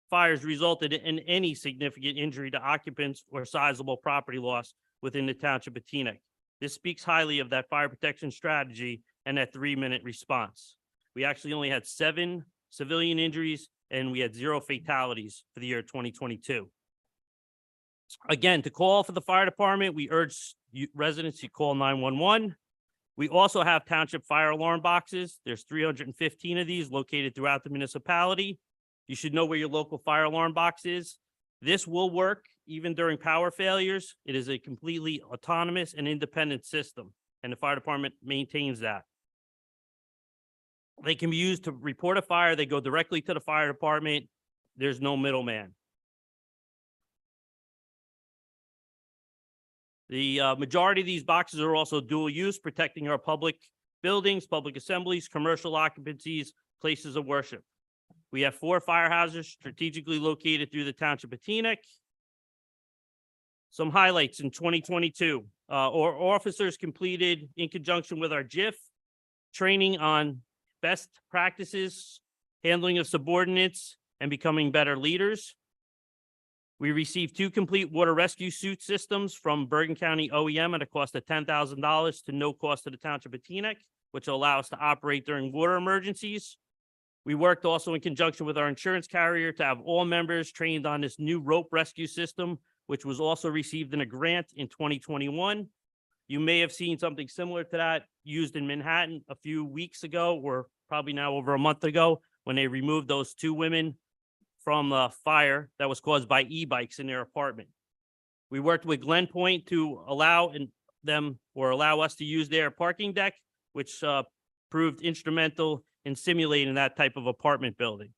fires resulted in any significant injury to occupants or sizable property loss within the township of Teaneck. This speaks highly of that fire protection strategy and that 3-minute response. We actually only had 7 civilian injuries and we had 0 fatalities for the year 2022. Again, to call for the fire department, we urge residents to call 911. We also have township fire alarm boxes. There's 315 of these located throughout the municipality. You should know where your local fire alarm box is. This will work even during power failures. It is a completely autonomous and independent system, and the fire department maintains that. They can be used to report a fire. They go directly to the fire department. There's no middleman. The majority of these boxes are also dual use, protecting our public buildings, public assemblies, commercial occupancies, places of worship. We have 4 fire hazards strategically located through the township of Teaneck. Some highlights in 2022. Our officers completed, in conjunction with our JIF, training on best practices, handling of subordinates, and becoming better leaders. We received 2 complete water rescue suit systems from Bergen County OEM at a cost of $10,000 to no cost to the Township of Teaneck, which will allow us to operate during water emergencies. We worked also in conjunction with our insurance carrier to have all members trained on this new rope rescue system, which was also received in a grant in 2021. You may have seen something similar to that used in Manhattan a few weeks ago, or probably now over a month ago, when they removed those 2 women from a fire that was caused by e-bikes in their apartment. We worked with Glen Point to allow us to use their parking deck, which proved instrumental in simulating that type of apartment building.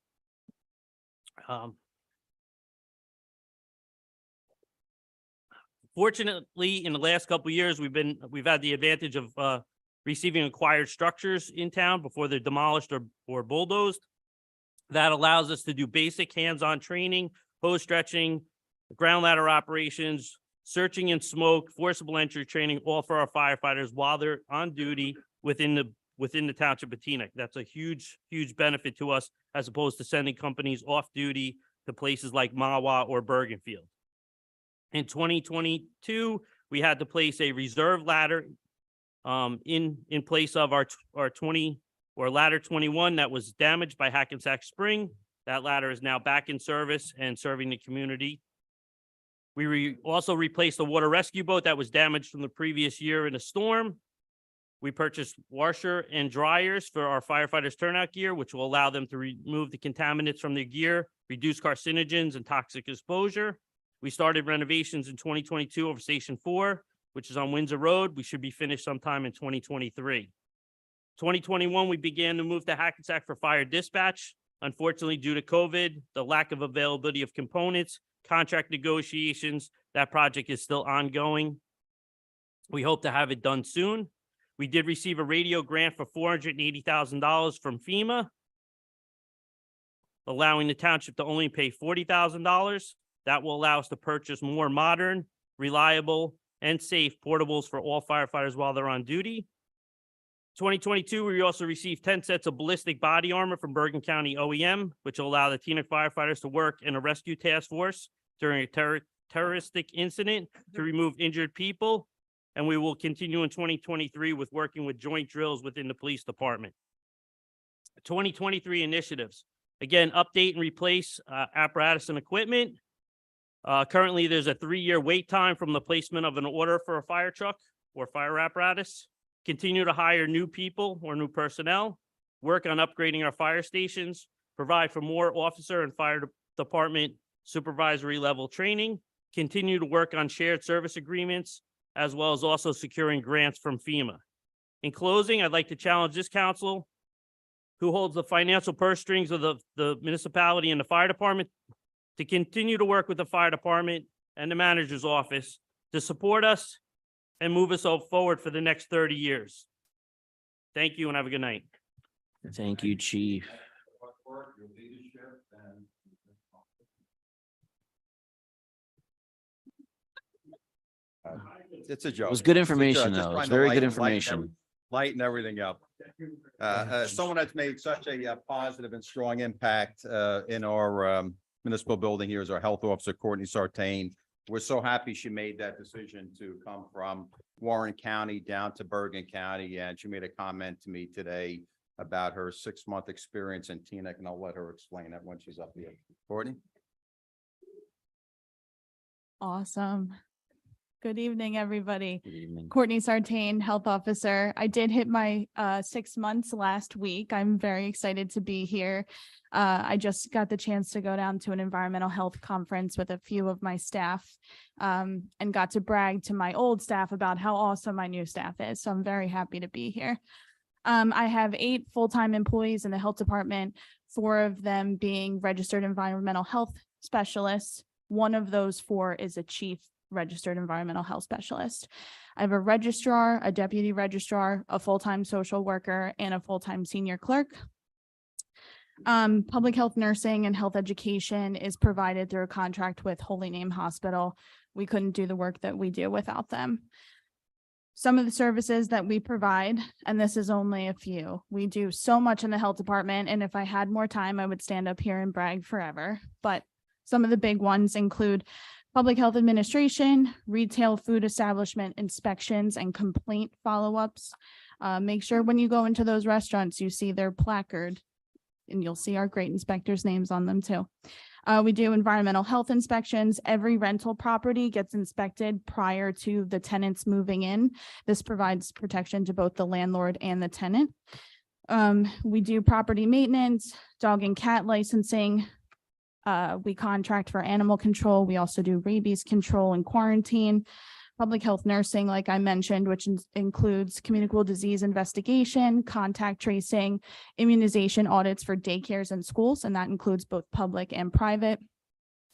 Fortunately, in the last couple of years, we've had the advantage of receiving acquired structures in town before they're demolished or bulldozed. That allows us to do basic hands-on training, hose stretching, ground ladder operations, searching and smoke, forcible entry training, all for our firefighters while they're on duty within the Township of Teaneck. That's a huge, huge benefit to us as opposed to sending companies off duty to places like Mawa or Bergenfield. In 2022, we had to place a reserve ladder in place of our ladder 21 that was damaged by Hackensack Spring. That ladder is now back in service and serving the community. We also replaced the water rescue boat that was damaged from the previous year in a storm. We purchased washer and dryers for our firefighters' turnout gear, which will allow them to remove the contaminants from their gear, reduce carcinogens and toxic exposure. We started renovations in 2022 over Station 4, which is on Windsor Road. We should be finished sometime in 2023. 2021, we began to move to Hackensack for fire dispatch. Unfortunately, due to COVID, the lack of availability of components, contract negotiations, that project is still ongoing. We hope to have it done soon. We did receive a radio grant for $480,000 from FEMA, allowing the township to only pay $40,000. That will allow us to purchase more modern, reliable, and safe portables for all firefighters while they're on duty. 2022, we also received 10 sets of ballistic body armor from Bergen County OEM, which will allow the Teaneck firefighters to work in a rescue task force during a terroristic incident to remove injured people. And we will continue in 2023 with working with joint drills within the police department. 2023 initiatives. Again, update and replace apparatus and equipment. Currently, there's a 3-year wait time from the placement of an order for a fire truck or fire apparatus. Continue to hire new people or new personnel, work on upgrading our fire stations, provide for more officer and fire department supervisory level training, continue to work on shared service agreements, as well as also securing grants from FEMA. In closing, I'd like to challenge this council, who holds the financial purse strings of the municipality and the fire department, to continue to work with the fire department and the manager's office to support us and move us all forward for the next 30 years. Thank you and have a good night. Thank you, Chief. It's a joke. It was good It's a information, joke. Just though. trying It's to very good lighten information. lighten everything up. Someone that's made such a positive and strong impact in our municipal building here is our health officer, Courtney Sartain. We're so happy she made that decision to come from Warren County down to Bergen County, and she made a comment to me today about her 6-month experience in Teaneck, and I'll let her explain that when she's up here. Courtney? Awesome. Good evening, everybody. Good evening. Courtney Sartain, health officer. I did hit my 6 months last week. I'm very excited to be here. I just got the chance to go down to an environmental health conference with a few of my staff and got to brag to my old staff about how awesome my new staff is. So I'm very happy to be here. I have 8 full-time employees in the health department, 4 of them being registered environmental health specialists. One of those 4 is a chief registered environmental health specialist. I have a registrar, a deputy registrar, a full-time social worker, and a full-time senior clerk. Public health nursing and health education is provided through a contract with Holy Name Hospital. We couldn't do the work that we do without them. Some of the services that we provide, and this is only a few, we do so much in the health department, and if I had more time, I would stand up here and brag forever, but Some of the big ones include public health administration, retail food establishment inspections and complaint follow-ups. Make sure when you go into those restaurants, you see their placard and you'll see our great inspectors' names on them too. We do environmental health inspections. Every rental property gets inspected prior to the tenants moving in. This provides protection to both the landlord and the tenant. We do property maintenance, dog and cat licensing. We contract for animal control. We also do rabies control and quarantine. Public health nursing, like I mentioned, which includes communicable disease investigation, contact tracing, immunization audits for daycares and schools, and that includes both public and private.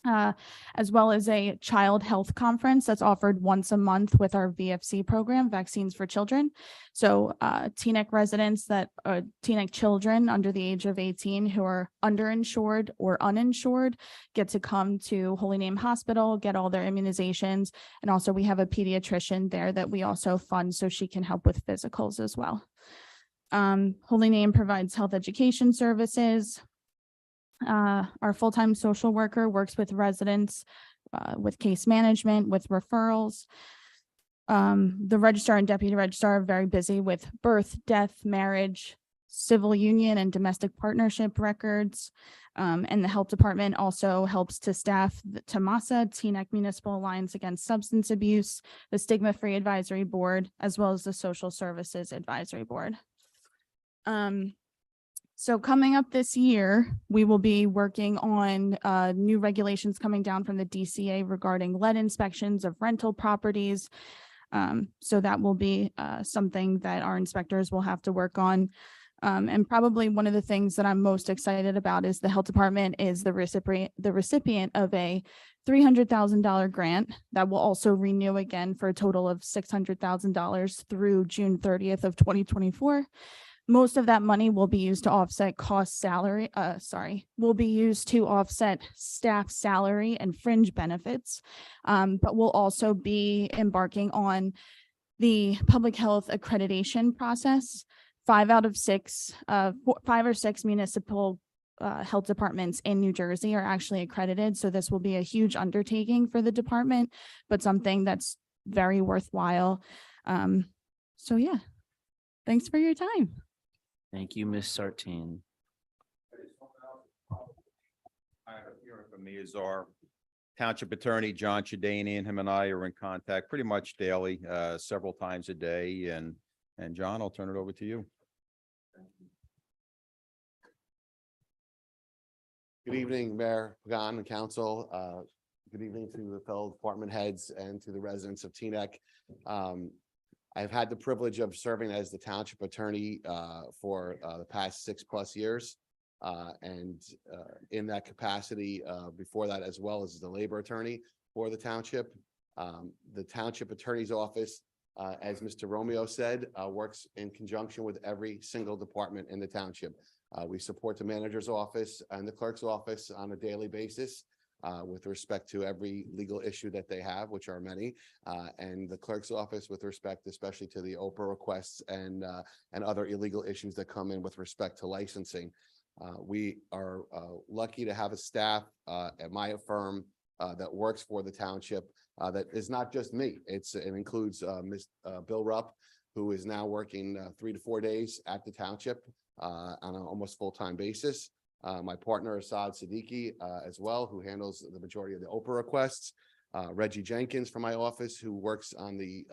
As well as a child health conference that's offered once a month with our VFC program, Vaccines for Children. So TNEC residents TNEC children under the age of 18 who are underinsured or uninsured get to come to Holy Name Hospital, get all their immunizations. And also we have a pediatrician there that we also fund so she can help with physicals as well. Holy Name provides health education services. Our full-time social worker works with residents with case management, with referrals. The registrar and deputy registrar are very busy with birth, death, marriage, civil union and domestic partnership records. And the health department also helps to staff the TMASA, TNEC Municipal Alliance Against Substance Abuse, the Stigma Free Advisory Board, as well as the Social Services Advisory Board. So coming up this year, we will be working on new regulations coming down from the DCA regarding lead inspections of rental properties. So that will be something that our inspectors will have to work on. And probably one of the things that I'm most excited about is the health department is the recipient of a $300,000 grant that will also renew again for a total of $600,000 through June 30th of 2024. Most of that money will be used to offset will be used to offset staff salary and fringe benefits. But we'll also be embarking on the public health accreditation process. 5 or 6 municipal health departments in New Jersey are actually accredited. So this will be a huge undertaking for the department, but something that's very worthwhile. So yeah, thanks for your time. Thank you, Ms. Sartain. Hearing from me is our Township Attorney, John Shadanian. Him and I are in contact pretty much daily, several times a day. And John, I'll turn it over to you. Good evening, Mayor Pagan and Council. Good evening to the fellow department heads and to the residents of TNEC. I've had the privilege of serving as the Township Attorney for the past 6+ years. And in that capacity, before that, as well as the labor attorney for the Township. The Township Attorney's Office, as Mr. Romeo said, works in conjunction with every single department in the Township. We support the manager's office and the clerk's office on a daily basis. With respect to every legal issue that they have, which are many, and the clerk's office with respect, especially to the Oprah requests and other illegal issues that come in with respect to licensing. We are lucky to have a staff at my firm that works for the Township that is not just me. It includes Bill Rupp, who is now working 3 to 4 days at the Township on an almost full-time basis. My partner, Assad Siddiqui, as well, who handles the majority of the Oprah requests. Reggie Jenkins from my office, who works on the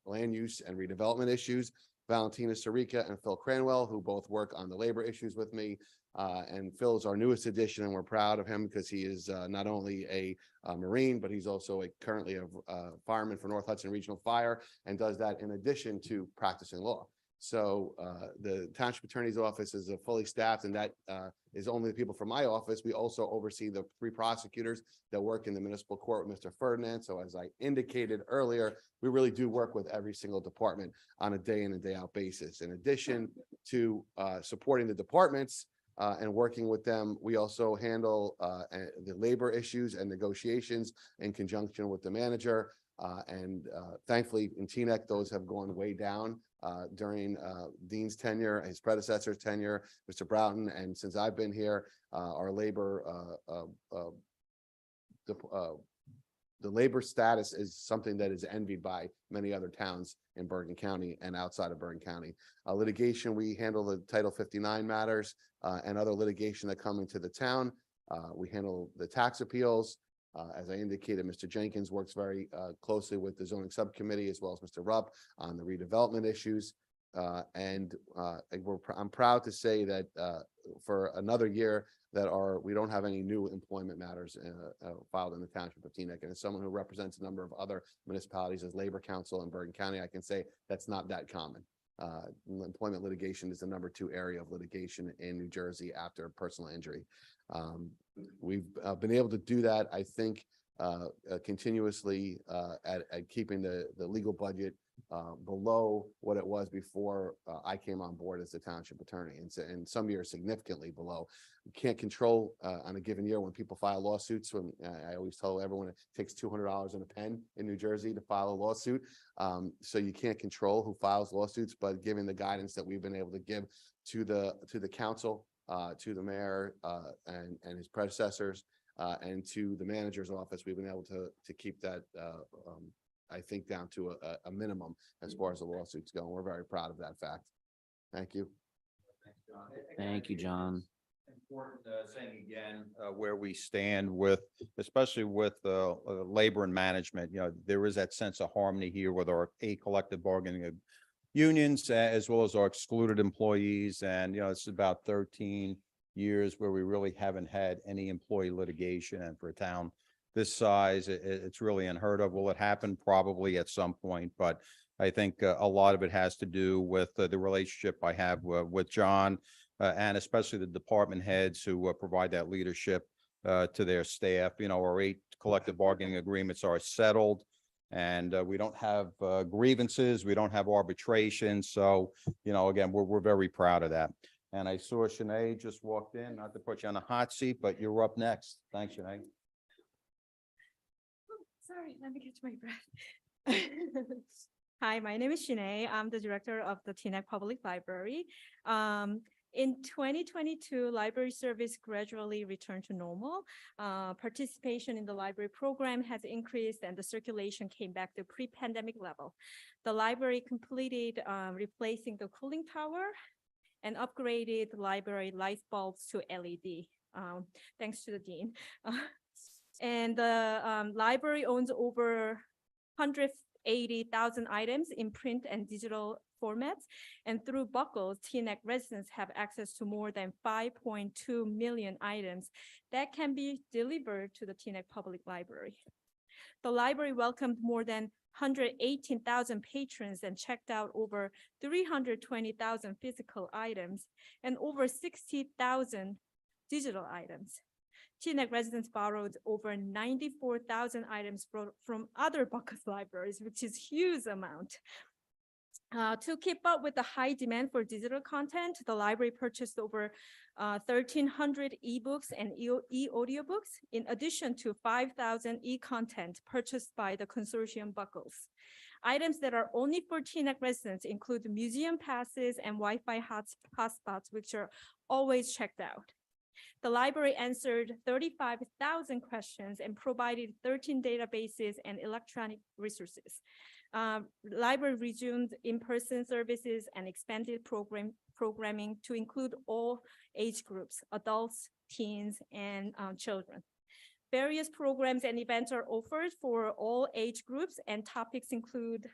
land use and redevelopment issues. Valentina Sarica and Phil Cranwell, who both work on the labor issues with me. And Phil is our newest addition, and we're proud of him because he is not only a Marine, but he's also currently a fireman for North Hudson Regional Fire, and does that in addition to practicing law. So the Township Attorney's Office is fully staffed, and that is only the people from my office. We also oversee the 3 prosecutors that work in the municipal court with Mr. Ferdinand. So as I indicated earlier, we really do work with every single department on a day in and day out basis. In addition to supporting the departments and working with them, we also handle the labor issues and negotiations in conjunction with the manager. Thankfully in TNEC, those have gone way down during Dean's tenure, his predecessor's tenure, Mr. Broughton, and since I've been here, our labor the labor status is something that is envied by many other towns in Bergen County and outside of Bergen County. Litigation, we handle the Title 59 matters and other litigation that come into the town. We handle the tax appeals. As I indicated, Mr. Jenkins works very closely with the zoning subcommittee as well as Mr. Rupp on the redevelopment issues. I'm proud to say that for another year that we don't have any new employment matters filed in the Township of Teaneck. And as someone who represents a number of other municipalities as Labor Council in Bergen County, I can say that's not that common. Employment litigation is the -- 2 area of litigation in New Jersey after personal injury. We've been able to do that, I think, continuously at keeping the legal budget below what it was before I came on board as the township attorney, and some years significantly below. You can't control on a given year when people file lawsuits. When I always tell everyone it takes $200 and a pen in New Jersey to file a lawsuit, so you can't control who files lawsuits. But given the guidance that we've been able to give to the council, to the mayor and his predecessors, and to the manager's office, we've been able to keep that I think down to a minimum as far as the lawsuits go. We're very proud of that fact. Thank you. Thank you, John. Important saying again where we stand with, especially with labor and management. There is that sense of harmony here with our collective bargaining unions as well as our excluded employees. And it's about 13 years where we really haven't had any employee litigation, and for a town this size, it's really unheard of. Will it happen? Probably at some point, but I think a lot of it has to do with the relationship I have with John and especially the department heads who provide that leadership to their staff. Our 8 collective bargaining agreements are settled, and we don't have grievances. We don't have arbitration. So, again, we're very proud of that. And I saw Shanae just walked in, not to put you on the hot seat, but you're up next. Thanks, Shanae. Sorry, let me catch my breath. Hi, my name is Shanae. I'm the director of the Teaneck Public Library. In 2022, library service gradually returned to normal. Participation in the library program has increased and the circulation came back to pre-pandemic level. The library completed replacing the cooling tower and upgraded the library light bulbs to LED, thanks to the dean. And the library owns over 180,000 items in print and digital formats. And through Buckles, Teaneck residents have access to more than 5.2 million items that can be delivered to the Teaneck Public Library. The library welcomed more than 118,000 patrons and checked out over 320,000 physical items and over 60,000 digital items. Teaneck residents borrowed over 94,000 items from other Buckles libraries, which is a huge amount. To keep up with the high demand for digital content, the library purchased over 1,300 ebooks and e-audiobooks, in addition to 5,000 e-content purchased by the consortium Buckles. Items that are only for Teaneck residents include museum passes and Wi-Fi hotspots, which are always checked out. The library answered 35,000 questions and provided 13 databases and electronic resources. Library resumed in-person services and expanded programming to include all age groups, adults, teens, and children. Various programs and events are offered for all age groups, and topics include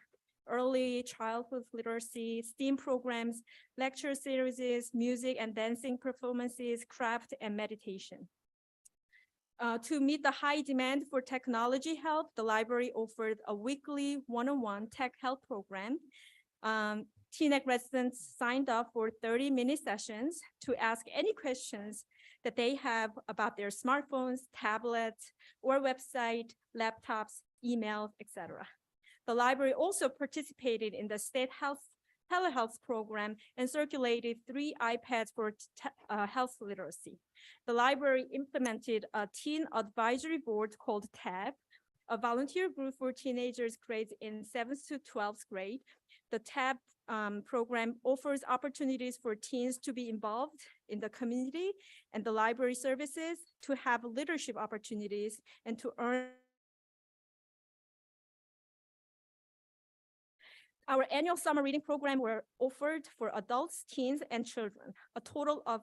early childhood literacy, STEAM programs, lecture series, music and dancing performances, craft, and meditation. To meet the high demand for technology help, the library offered a weekly one-on-one tech help program. Teaneck residents signed up for 30-minute sessions to ask any questions that they have about their smartphones, tablets, or website, laptops, emails, etc. The library also participated in the state telehealth program and circulated 3 iPads for health literacy. The library implemented a teen advisory board called TAB, a volunteer group for teenagers grades in 7th to 12th grade. The TAB program offers opportunities for teens to be involved in the community and the library services, to have leadership opportunities, and to earn. Our annual summer reading program were offered for adults, teens, and children. A total of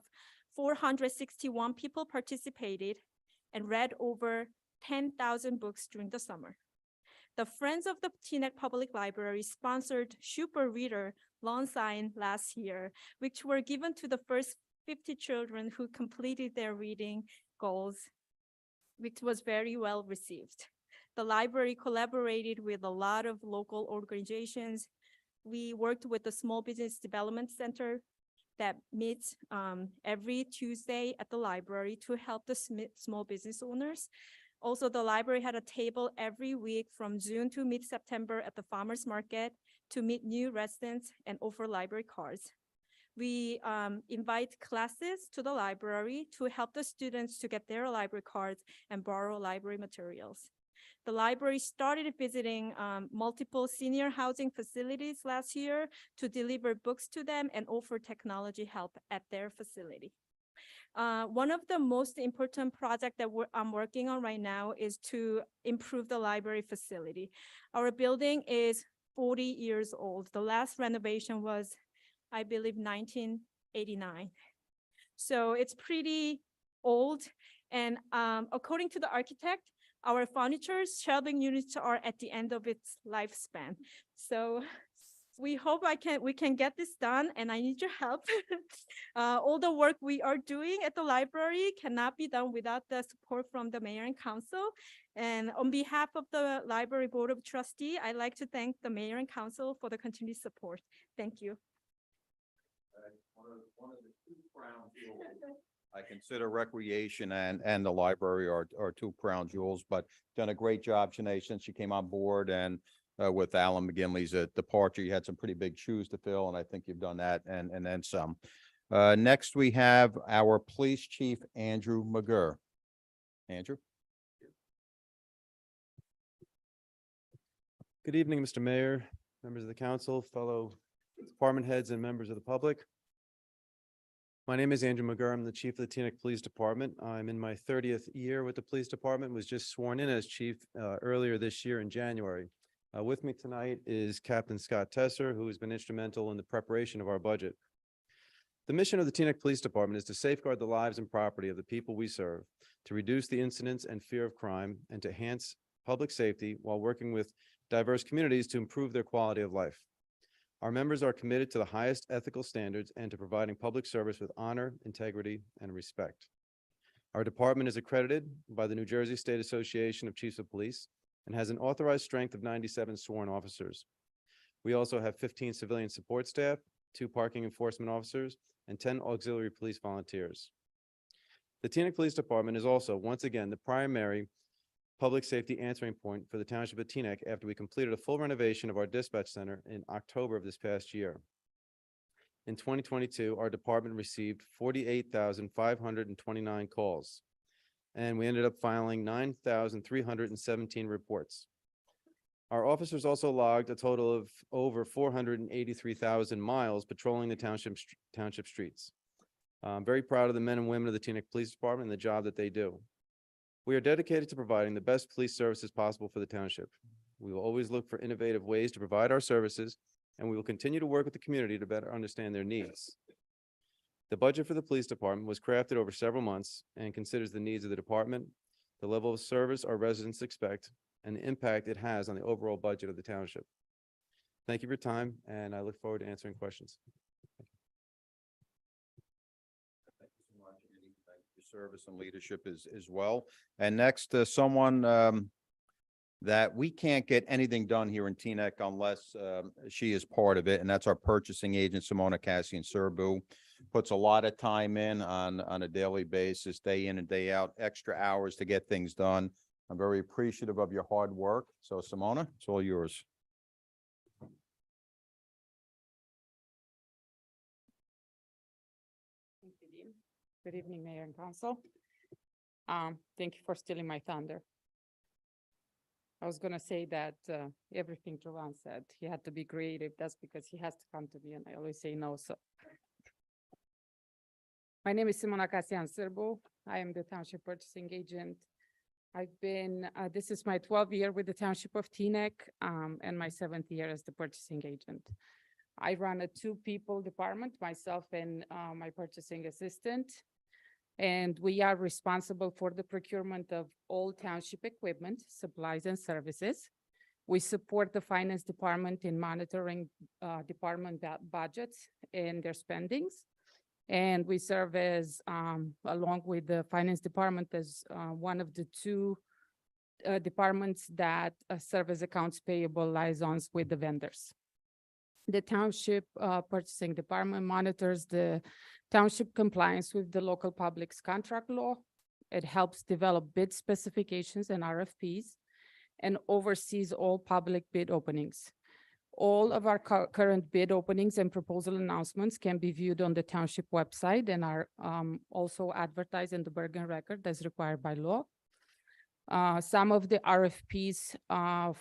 461 people participated and read over 10,000 books during the summer. The Friends of the Teaneck Public Library sponsored Super Reader lawn sign last year, which were given to the first 50 children who completed their reading goals, which was very well received. The library collaborated with a lot of local organizations. We worked with the Small Business Development Center that meets every Tuesday at the library to help the small business owners. Also, the library had a table every week from June to mid-September at the farmers market to meet new residents and offer library cards. We invite classes to the library to help the students to get their library cards and borrow library materials. The library started visiting multiple senior housing facilities last year to deliver books to them and offer technology help at their facility. One of the most important projects that I'm working on right now is to improve the library facility. Our building is 40 years old. The last renovation was, I believe, 1989. So it's pretty old. And according to the architect, our furniture shelving units are at the end of its lifespan. So we hope we can get this done, and I need your help. All the work we are doing at the library cannot be done without the support from the mayor and council. And on behalf of the library board of trustee, I'd like to thank the mayor and council for the continued support. Thank you. One of the two crown jewels I consider recreation and the library are two crown jewels, but done a great job, Sinead, since you came on board, and with Alan McGinley's departure, you had some pretty big shoes to fill, and I think you've done that and then some. Next, we have our police chief, Andrew McGurr. Andrew? Good evening, Mr. Mayor, members of the council, fellow department heads, and members of the public. My name is Andrew McGurr. I'm the chief of the Teaneck Police Department. I'm in my 30th year with the police department, was just sworn in as chief earlier this year in January. With me tonight is Captain Scott Tesser, who has been instrumental in the preparation of our budget. The mission of the Teaneck Police Department is to safeguard the lives and property of the people we serve, to reduce the incidence and fear of crime, and to enhance public safety while working with diverse communities to improve their quality of life. Our members are committed to the highest ethical standards and to providing public service with honor, integrity, and respect. Our department is accredited by the New Jersey State Association of Chiefs of Police and has an authorized strength of 97 sworn officers. We also have 15 civilian support staff, 2 parking enforcement officers, and 10 auxiliary police volunteers. The Teaneck Police Department is also, once again, the primary public safety answering point for the Township of Teaneck after we completed a full renovation of our dispatch center in October of this past year. In 2022, our department received 48,529 calls, and we ended up filing 9,317 reports. Our officers also logged a total of over 483,000 miles patrolling the township streets. I'm very proud of the men and women of the Teaneck Police Department and the job that they do. We are dedicated to providing the best police services possible for the township. We will always look for innovative ways to provide our services, and we will continue to work with the community to better understand their needs. The budget for the police department was crafted over several months and considers the needs of the department, the level of service our residents expect, and the impact it has on the overall budget of the township. Thank you for your time, and I look forward to answering questions. Service and leadership as well. And next, someone that we can't get anything done here in Teaneck unless she is part of it, and that's our purchasing agent, Simona Cassian-Serbu. Puts a lot of time in on a daily basis, day in and day out, extra hours to get things done. I'm very appreciative of your hard work. So Simona, it's all yours. Good evening, Mayor and Council. Thank you for stealing my thunder. I was gonna say that everything Jovan said, he had to be creative. That's because he has to come to me and I always say no, so. My name is Simona Casian Sârbu. I am the Township Purchasing Agent. I've been, this is my 12th year with the Township of Teaneck, and my 7th year as the Purchasing Agent. I run a 2-people department, myself and my purchasing assistant. And we are responsible for the procurement of all township equipment, supplies, and services. We support the finance department in monitoring department budgets and their spendings. And we serve as, along with the finance department, as one of the 2 departments that serve as accounts payable liaisons with the vendors. The township purchasing department monitors the township compliance with the local public's contract law. It helps develop bid specifications and RFPs and oversees all public bid openings. All of our current bid openings and proposal announcements can be viewed on the township website and are also advertised in the Bergen Record as required by law. Some of the RFPs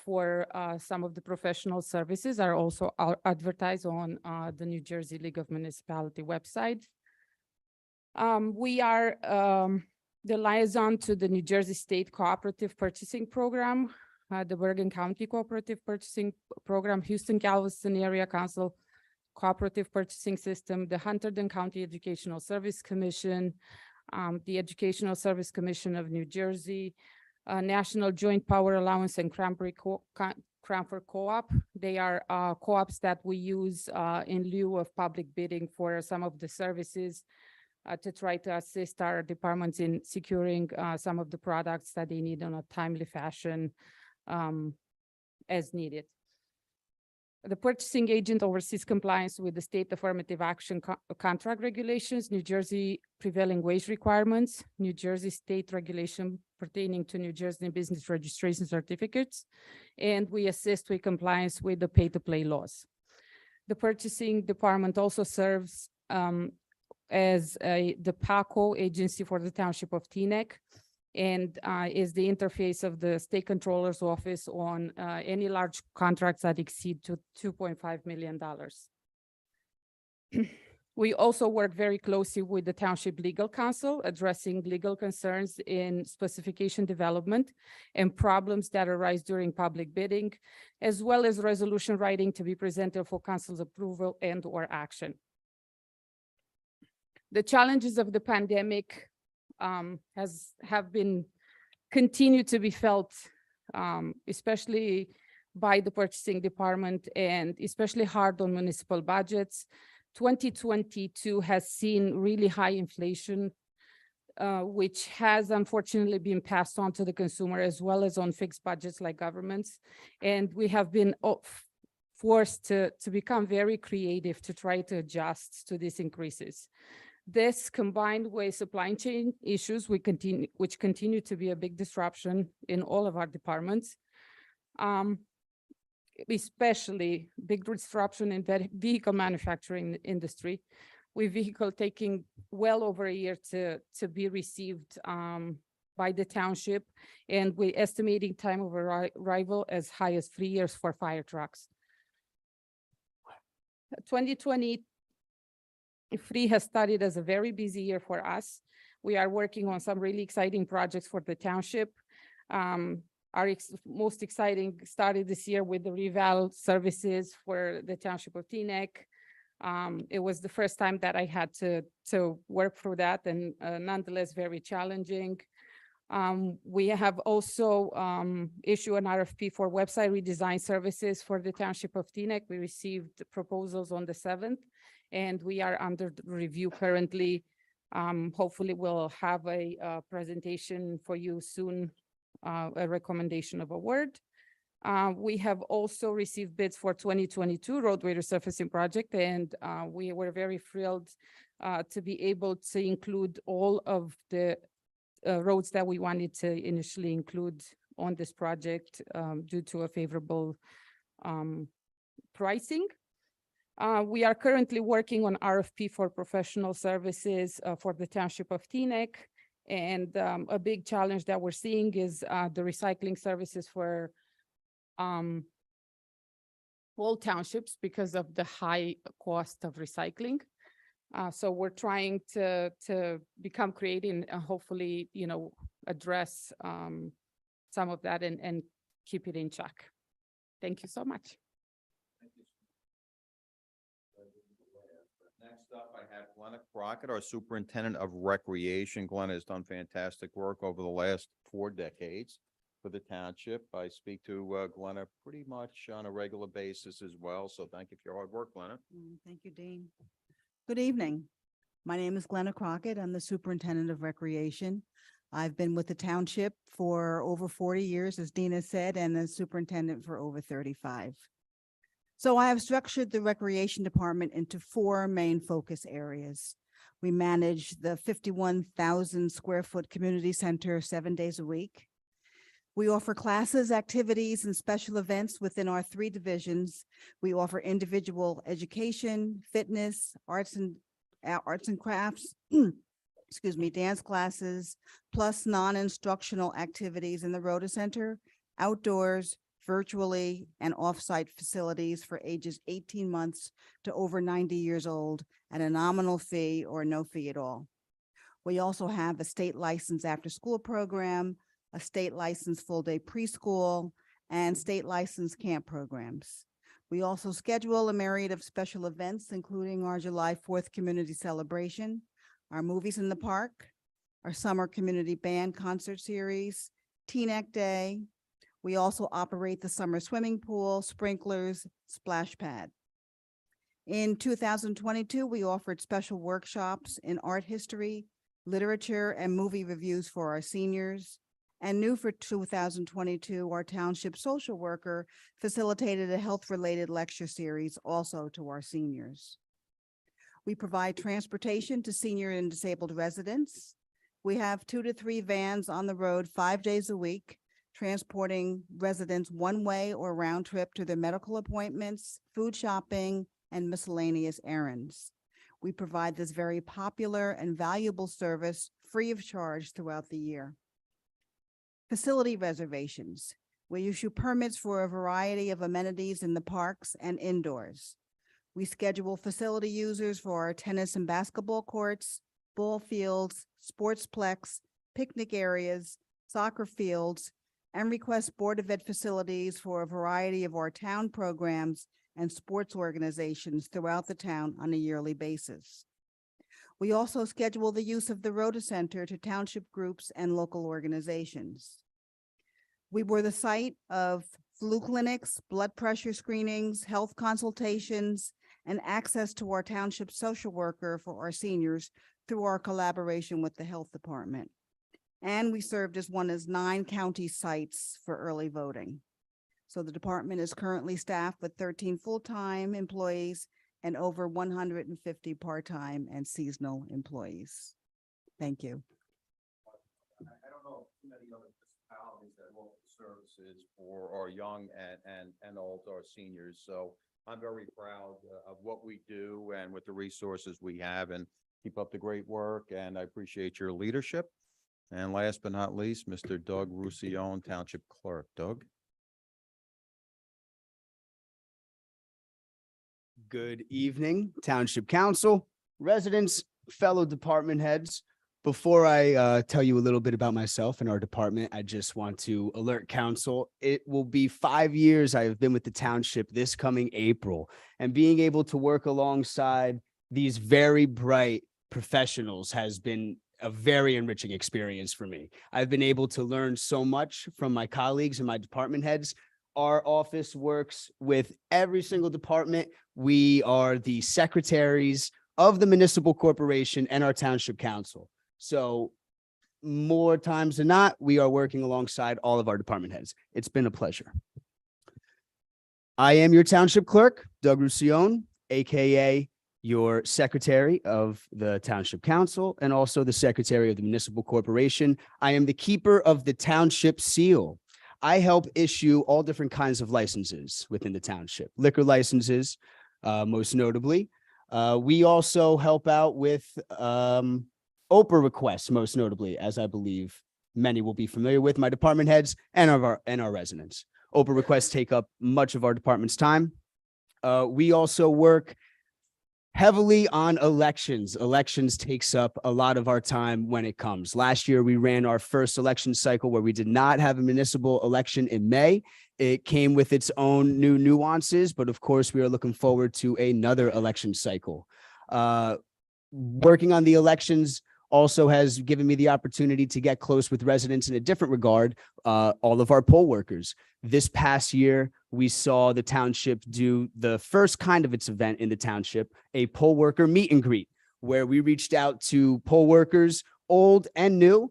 for some of the professional services are also advertised on the New Jersey League of Municipality website. We are the liaison to the New Jersey State Cooperative Purchasing Program, the Bergen County Cooperative Purchasing Program, Houston Galveston Area Council Cooperative Purchasing System, the Hunterdon County Educational Service Commission, the Educational Service Commission of New Jersey, National Joint Power Allowance and Cranford Co-op. They are co-ops that we use in lieu of public bidding for some of the services to try to assist our departments in securing some of the products that they need in a timely fashion as needed. The purchasing agent oversees compliance with the state affirmative action contract regulations, New Jersey prevailing wage requirements, New Jersey state regulation pertaining to New Jersey business registration certificates, and we assist with compliance with the pay-to-play laws. The purchasing department also serves as the PACO agency for the Township of Teaneck, and is the interface of the state controller's office on any large contracts that exceed to $2.5 million. We also work very closely with the Township Legal Counsel, addressing legal concerns in specification development and problems that arise during public bidding, as well as resolution writing to be presented for council's approval and or action. The challenges of the pandemic have been continued to be felt, especially by the purchasing department and especially hard on municipal budgets. 2022 has seen really high inflation, which has unfortunately been passed on to the consumer as well as on fixed budgets like governments. And we have been forced to become very creative to try to adjust to these increases. This combined with supply chain issues, which continue to be a big disruption in all of our departments, especially big disruption in the vehicle manufacturing industry, with vehicle taking well over a year to be received by the township, and we're estimating time of arrival as high as 3 years for fire trucks. 2023 has started as a very busy year for us. We are working on some really exciting projects for the township. Our most exciting started this year with the reval services for the Township of Teaneck. It was the first time that I had to work through that, and nonetheless very challenging. We have also issued an RFP for website redesign services for the Township of Teaneck. We received proposals on the 7th, and we are under review currently. Hopefully we'll have a presentation for you soon, a recommendation of award. We have also received bids for 2022 roadway resurfacing project, and we were very thrilled to be able to include all of the roads that we wanted to initially include on this project due to a favorable pricing. We are currently working on RFP for professional services for the Township of Teaneck. And a big challenge that we're seeing is the recycling services for all townships because of the high cost of recycling. So we're trying to become creative and hopefully, address some of that and keep it in check. Thank you so much. Next up, I have Glenna Crockett, our Superintendent of Recreation. Glenna has done fantastic work over the last 4 decades for the township. I speak to Glenna pretty much on a regular basis as well, so thank you for your hard work, Glenna. Thank you, Dean. Good evening. My name is Glenna Crockett. I'm the Superintendent of Recreation. I've been with the township for over 40 years, as Dina said, and the superintendent for over 35. So I have structured the Recreation Department into 4 main focus areas. We manage the 51,000 square foot community center 7 days a week. We offer classes, activities, and special events within our 3 divisions. We offer individual education, fitness, arts and crafts, excuse me, dance classes, plus non-instructional activities in the Rhoda Center, outdoors, virtually, and off-site facilities for ages 18 months to over 90 years old at a nominal fee or no fee at all. We also have a state license after-school program, a state license full-day preschool, and state license camp programs. We also schedule a myriad of special events, including our July 4th community celebration, our movies in the park, our summer community band concert series, Teaneck Day. We also operate the summer swimming pool, sprinklers, splash pad. In 2022, we offered special workshops in art history, literature, and movie reviews for our seniors. And new for 2022, our township social worker facilitated a health-related lecture series also to our seniors. We provide transportation to senior and disabled residents. We have 2 to 3 vans on the road 5 days a week, transporting residents one way or round trip to their medical appointments, food shopping, and miscellaneous errands. We provide this very popular and valuable service free of charge throughout the year. Facility reservations. We issue permits for a variety of amenities in the parks and indoors. We schedule facility users for our tennis and basketball courts, ball fields, sportsplex, picnic areas, soccer fields, and request Board of Ed facilities for a variety of our town programs and sports organizations throughout the town on a yearly basis. We also schedule the use of the Rhoda Center to township groups and local organizations. We were the site of flu clinics, blood pressure screenings, health consultations, and access to our township social worker for our seniors through our collaboration with the health department. And we served as one of 9 county sites for early voting. So the department is currently staffed with 13 full-time employees and over 150 part-time and seasonal employees. Thank you. I don't know too many other municipalities that offer services for our young and old, our seniors. So I'm very proud of what we do and with the resources we have, and keep up the great work. And I appreciate your leadership. And last but not least, Mr. Doug Roussillon, Township Clerk. Doug? Good evening, Township Council, residents, fellow department heads. Before I tell you a little bit about myself and our department, I just want to alert council. It will be 5 years I have been with the township this coming April, and being able to work alongside these very bright professionals has been a very enriching experience for me. I've been able to learn so much from my colleagues and my department heads. Our office works with every single department. We are the secretaries of the municipal corporation and our township council. So more times than not, we are working alongside all of our department heads. It's been a pleasure. I am your township clerk, Doug Roussillon, AKA your secretary of the township council and also the secretary of the municipal corporation. I am the keeper of the township seal. I help issue all different kinds of licenses within the township, liquor licenses, most notably. We also help out with Oprah requests, most notably, as I believe many will be familiar with, my department heads and our residents. open requests take up much of our department's time. We also work heavily on elections. Elections takes up a lot of our time when it comes. Last year, we ran our first election cycle where we did not have a municipal election in May. It came with its own new nuances, but of course, we are looking forward to another election cycle. Working on the elections also has given me the opportunity to get close with residents in a different regard, all of our poll workers. This past year, we saw the township do the first kind of its event in the township, a poll worker meet and greet, where we reached out to poll workers, old and new,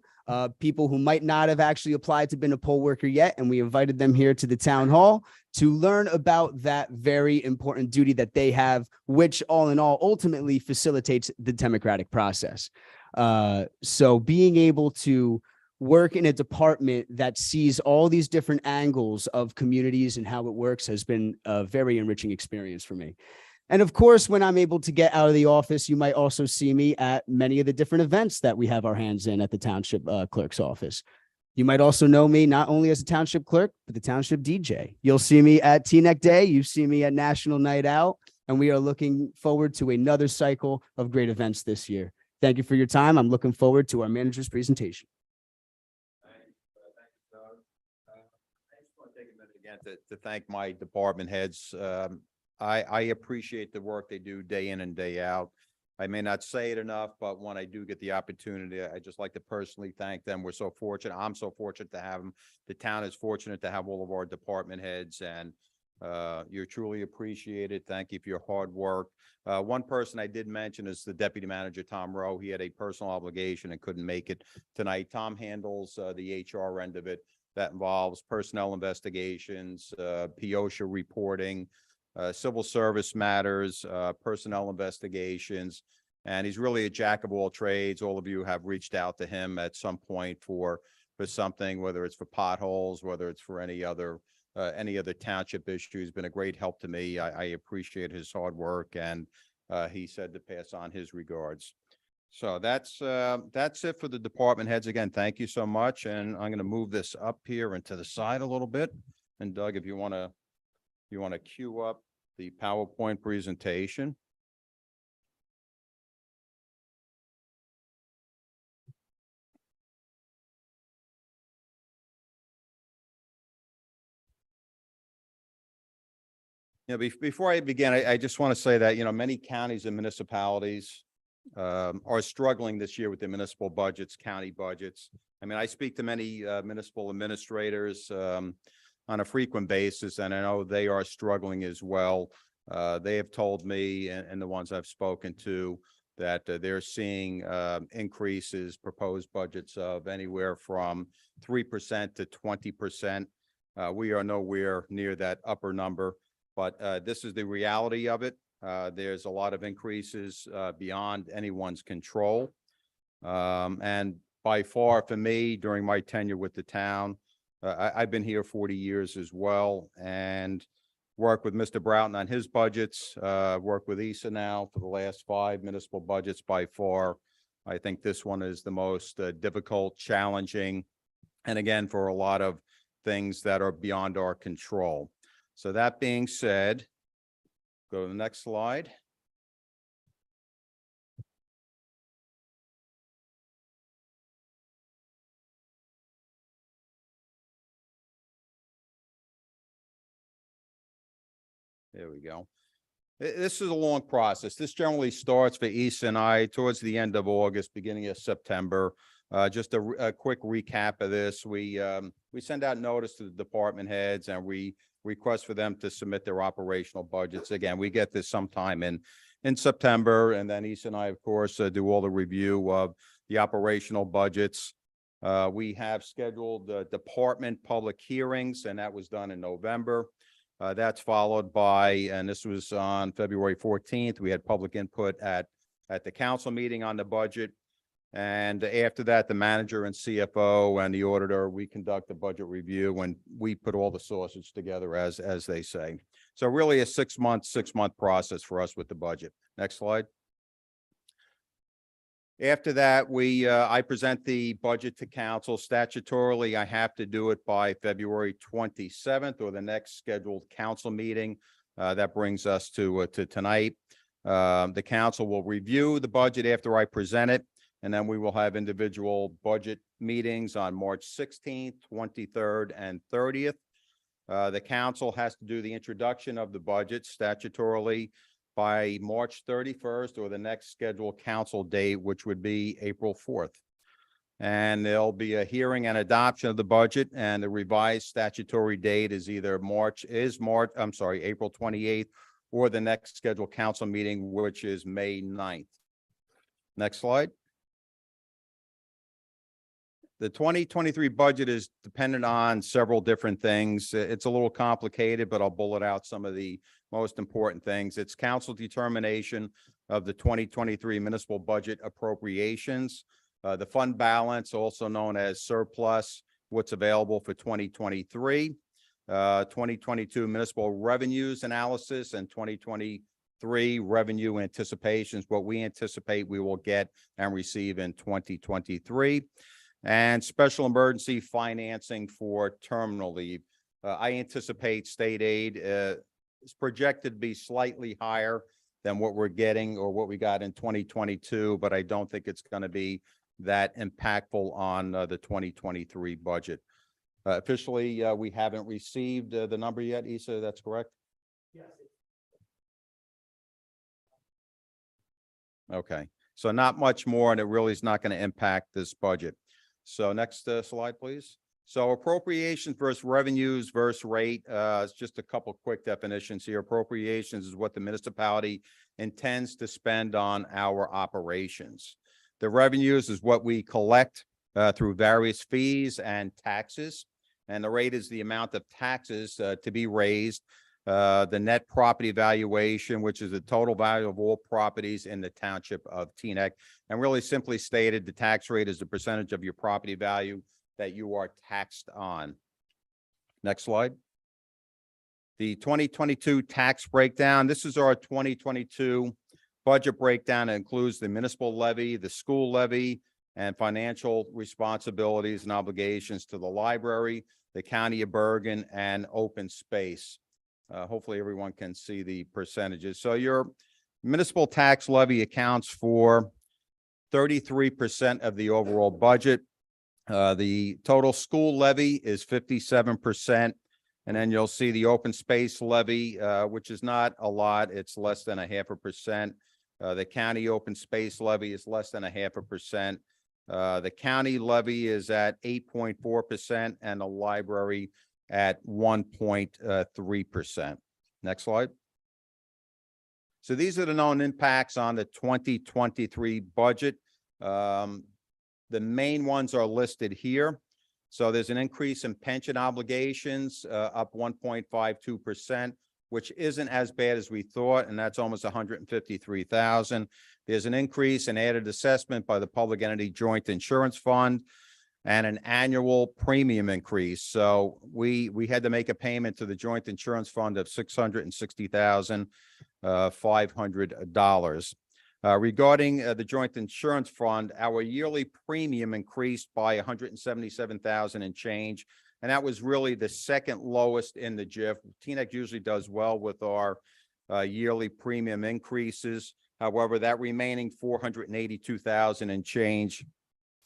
people who might not have actually applied to been a poll worker yet, and we invited them here to the town hall to learn about that very important duty that they have, which all in all ultimately facilitates the democratic process. So being able to work in a department that sees all these different angles of communities and how it works has been a very enriching experience for me. And of course, when I'm able to get out of the office, you might also see me at many of the different events that we have our hands in at the township clerk's office. You might also know me not only as a township clerk, but the township DJ. You'll see me at TNEC Day. You see me at National Night Out, and we are looking forward to another cycle of great events this year. Thank you for your time. I'm looking forward to our manager's presentation. I just want to take a minute again to thank my department heads. I appreciate the work they do day in and day out. I may not say it enough, but when I do get the opportunity, I just like to personally thank them. We're so fortunate. I'm so fortunate to have them. The town is fortunate to have all of our department heads, and you're truly appreciated. Thank you for your hard work. One person I did mention is the deputy manager, Tom Rowe. He had a personal obligation and couldn't make it tonight. Tom handles the HR end of it. That involves personnel investigations, POSHA reporting, civil service matters, personnel investigations, and he's really a jack of all trades. All of you have reached out to him at some point for something, whether it's for potholes, whether it's for any other township issue. Been a great help to me. I appreciate his hard work, and he said to pass on his regards. So that's it for the department heads. Again, thank you so much, and I'm going to move this up here and to the side a little bit. And Doug, if you want to cue up the PowerPoint presentation. Before I begin, I just want to say that, many counties and municipalities are struggling this year with the municipal budgets, county budgets. I mean, I speak to many municipal administrators on a frequent basis, and I know they are struggling as well. They have told me, and the ones I've spoken to, that they're seeing increases, proposed budgets of anywhere from 3% to 20%. We are nowhere near that upper number, but this is the reality of it. There's a lot of increases beyond anyone's control. And by far for me, during my tenure with the town, I've been here 40 years as well, and worked with Mr. Broughton on his budgets, worked with Issa now for the last 5 municipal budgets. By far, I think this one is the most difficult, challenging, and again, for a lot of things that are beyond our control. So that being said, go to the next slide. There we go. This is a long process. This generally starts for Issa and I towards the end of August, beginning of September. Just a quick recap of this. We send out notice to the department heads, and we request for them to submit their operational budgets. Again, we get this sometime in September, and then Issa and I, of course, do all the review of the operational budgets. We have scheduled department public hearings, and that was done in November. That's followed by, and this was on February 14th, we had public input at the council meeting on the budget. And after that, the manager and CFO and the auditor, we conduct a budget review, and we put all the sources together as they say. So really a 6-month process for us with the budget. Next slide. After that, I present the budget to council. Statutorily, I have to do it by February 27th or the next scheduled council meeting. That brings us to tonight. The council will review the budget after I present it, and then we will have individual budget meetings on March 16th, 23rd, and 30th. The council has to do the introduction of the budget statutorily by March 31st or the next scheduled council date, which would be April 4th. And there'll be a hearing and adoption of the budget, and the revised statutory date is either April 28th or the next scheduled council meeting, which is May 9th. Next slide. The 2023 budget is dependent on several different things. It's a little complicated, but I'll bullet out some of the most important things. It's council determination of the 2023 municipal budget appropriations, the fund balance, also known as surplus, what's available for 2023, 2022 municipal revenues analysis, and 2023 revenue anticipations, what we anticipate we will get and receive in 2023. And special emergency financing for terminal leave. I anticipate state aid is projected to be slightly higher than what we're getting or what we got in 2022, but I don't think it's going to be that impactful on the 2023 budget. Officially, we haven't received the number yet, Issa, that's correct? Yes. Okay, so not much more, and it really is not going to impact this budget. So next slide, please. So appropriations versus revenues versus rate. It's just a couple quick definitions here. Appropriations is what the municipality intends to spend on our operations. The revenues is what we collect through various fees and taxes. And the rate is the amount of taxes to be raised. The net property valuation, which is the total value of all properties in the township of Teaneck. And really simply stated, the tax rate is the percentage of your property value that you are taxed on. Next slide. The 2022 tax breakdown. This is our 2022 budget breakdown. It includes the municipal levy, the school levy, and financial responsibilities and obligations to the library, the county of Bergen, and open space. Hopefully everyone can see the percentages. So your municipal tax levy accounts for 33% of the overall budget. The total school levy is 57%. And then you'll see the open space levy, which is not a lot. It's less than 0.5%. The county open space levy is less than 0.5%. The county levy is at 8.4% and the library at 1.3%. Next slide. So these are the known impacts on the 2023 budget. The main ones are listed here. So there's an increase in pension obligations, up 1.52%, which isn't as bad as we thought, and that's almost 153,000. There's an increase in added assessment by the Public Entity Joint Insurance Fund and an annual premium increase. So we had to make a payment to the Joint Insurance Fund of $660,500. Regarding the Joint Insurance Fund, our yearly premium increased by 177,000 and change, and that was really the second lowest in the JIF. Teaneck usually does well with our yearly premium increases. However, that remaining 482,000 and change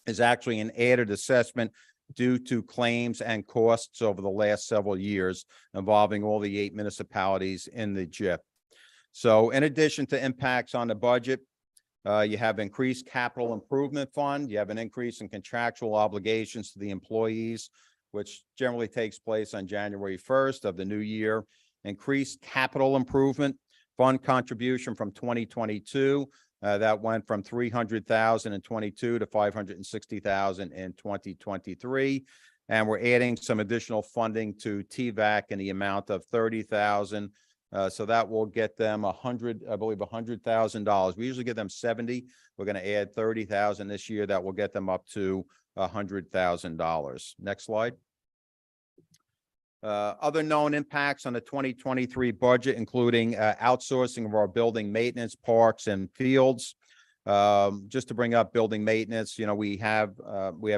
is actually an added assessment due to claims and costs over the last several years involving all the 8 municipalities in the JIF. So in addition to impacts on the budget, you have increased capital improvement fund. You have an increase in contractual obligations to the employees, which generally takes place on January 1st of the new year. Increased capital improvement fund contribution from 2022. That went from 300,000 in 22 to 560,000 in 2023. And we're adding some additional funding to TVAC in the amount of 30,000. So that will get them $100,000. We usually give them 70. We're going to add 30,000 this year. That will get them up to $100,000. Next slide. Other known impacts on the 2023 budget, including outsourcing of our building maintenance, parks, and fields. Just to bring up building maintenance, you know, we have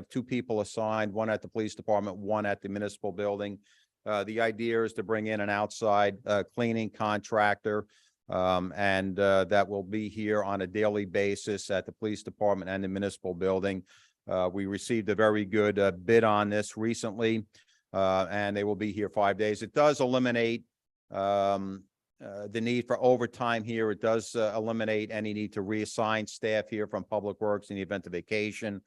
2 people assigned, one at the police department, one at the municipal building. The idea is to bring in an outside cleaning contractor, and that will be here on a daily basis at the police department and the municipal building. We received a very good bid on this recently, and they will be here 5 days. It does eliminate the need for overtime here. It does eliminate any need to reassign staff here from Public Works in the event of vacation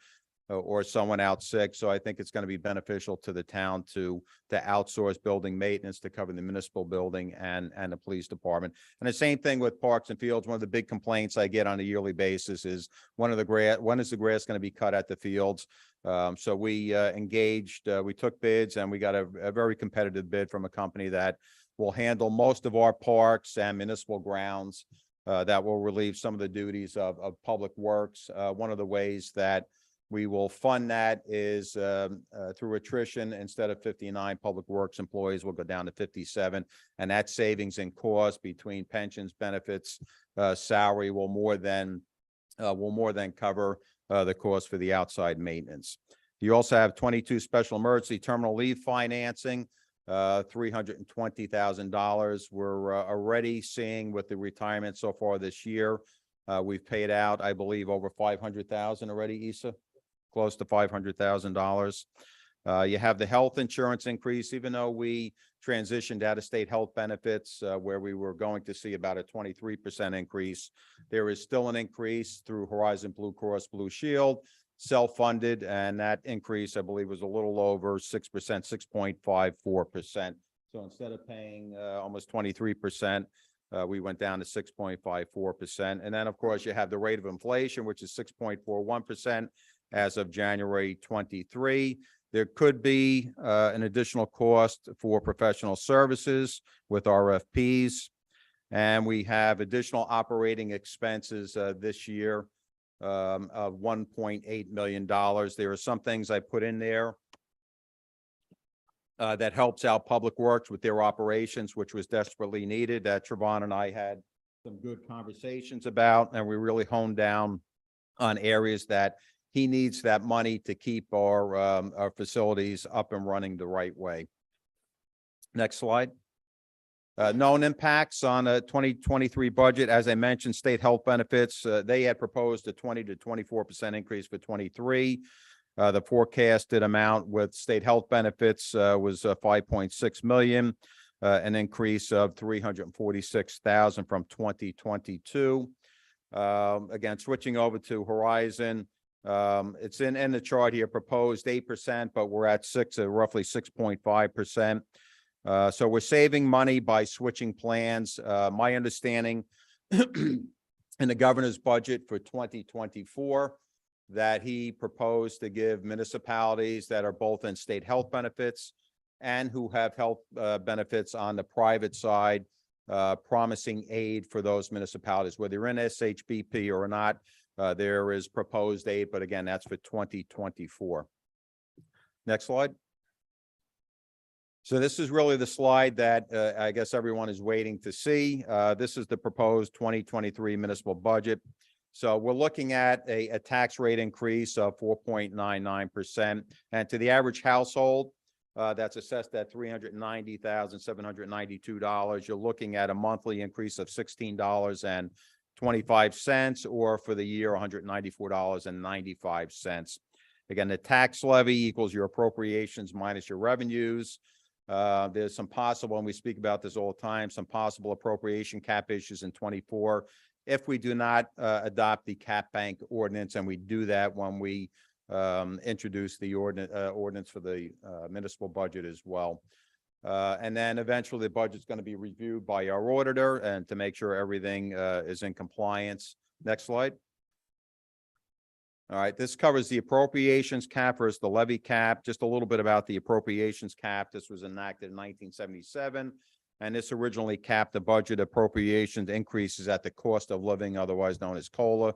or someone out sick. So I think it's going to be beneficial to the town to outsource building maintenance to cover the municipal building and the police department. And the same thing with Parks and Fields. One of the big complaints I get on a yearly basis is when is the grass going to be cut at the fields? So we engaged, we took bids, and we got a very competitive bid from a company that will handle most of our parks and municipal grounds, that will relieve some of the duties of Public Works. One of the ways that we will fund that is through attrition. Instead of 59 Public Works employees, we'll go down to 57. And that savings in cost between pensions, benefits, salary will more than cover the cost for the outside maintenance. You also have 22 special emergency terminal leave financing, $320,000. We're already seeing with the retirement so far this year, we've paid out, I believe, over $500,000 already, Issa, close to $500,000. You have the health insurance increase, even though we transitioned out of state health benefits, where we were going to see about a 23% increase. There is still an increase through Horizon Blue Cross Blue Shield, self-funded, and that increase, I believe, was a little over 6%, 6.54%. So instead of paying almost 23%, we went down to 6.54%. And then, of course, you have the rate of inflation, which is 6.41% as of January 23. There could be an additional cost for professional services with RFPs. And we have additional operating expenses this year of $1.8 million. There are some things I put in there that helps out Public Works with their operations, which was desperately needed, that Trevon and I had some good conversations about, and we really honed down on areas that he needs that money to keep our facilities up and running the right way. Next slide. Known impacts on a 2023 budget. As I mentioned, state health benefits, they had proposed a 20 to 24% increase for 23. The forecasted amount with state health benefits was 5.6 million, an increase of 346,000 from 2022. Again, switching over to Horizon, it's in the chart here, proposed 8%, but we're at roughly 6.5%. So we're saving money by switching plans. My understanding in the governor's budget for 2024 that he proposed to give municipalities that are both in state health benefits and who have health benefits on the private side, promising aid for those municipalities, whether you're in SHBP or not. There is proposed aid, but again, that's for 2024. Next slide. So this is really the slide that I guess everyone is waiting to see. This is the proposed 2023 municipal budget. So we're looking at a tax rate increase of 4.99%. And to the average household, that's assessed at $390,792. You're looking at a monthly increase of $16.25, or for the year, $194.95. Again, the tax levy equals your appropriations minus your revenues. There's some possible, and we speak about this all the time, some possible appropriation cap issues in 24 if we do not adopt the cap bank ordinance, and we do that when we introduce the ordinance for the municipal budget as well. And then eventually the budget's going to be reviewed by our auditor and to make sure everything is in compliance. Next slide. All right, this covers the appropriations cap versus the levy cap. Just a little bit about the appropriations cap. This was enacted in 1977, and this originally capped the budget appropriations increases at the cost of living, otherwise known as COLA.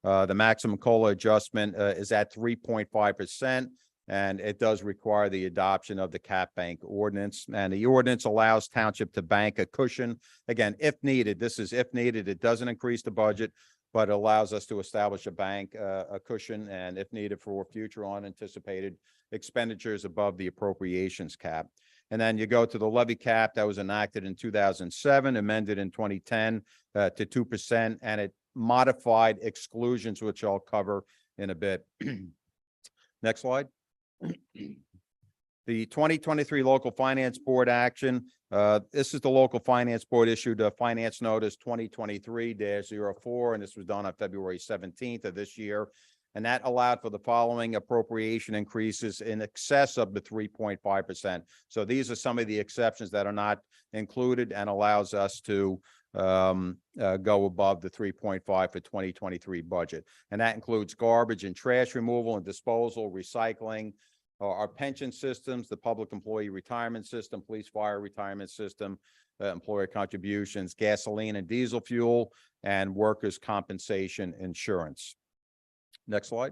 The maximum COLA adjustment is at 3.5%, and it does require the adoption of the cap bank ordinance. And the ordinance allows Township to bank a cushion. Again, if needed, this is if needed. It doesn't increase the budget, but it allows us to establish a bank, a cushion, and if needed for future unanticipated expenditures above the appropriations cap. And then you go to the levy cap that was enacted in 2007, amended in 2010 to 2%, and it modified exclusions, which I'll cover in a bit. Next slide. The 2023 Local Finance Board action. This is the Local Finance Board issued a finance notice 2023-04, and this was done on February 17th of this year. And that allowed for the following appropriation increases in excess of the 3.5%. So these are some of the exceptions that are not included and allows us to go above the 3.5 for 2023 budget. And that includes garbage and trash removal and disposal, recycling, our pension systems, the public employee retirement system, police fire retirement system, employer contributions, gasoline and diesel fuel, and workers' compensation insurance. Next slide.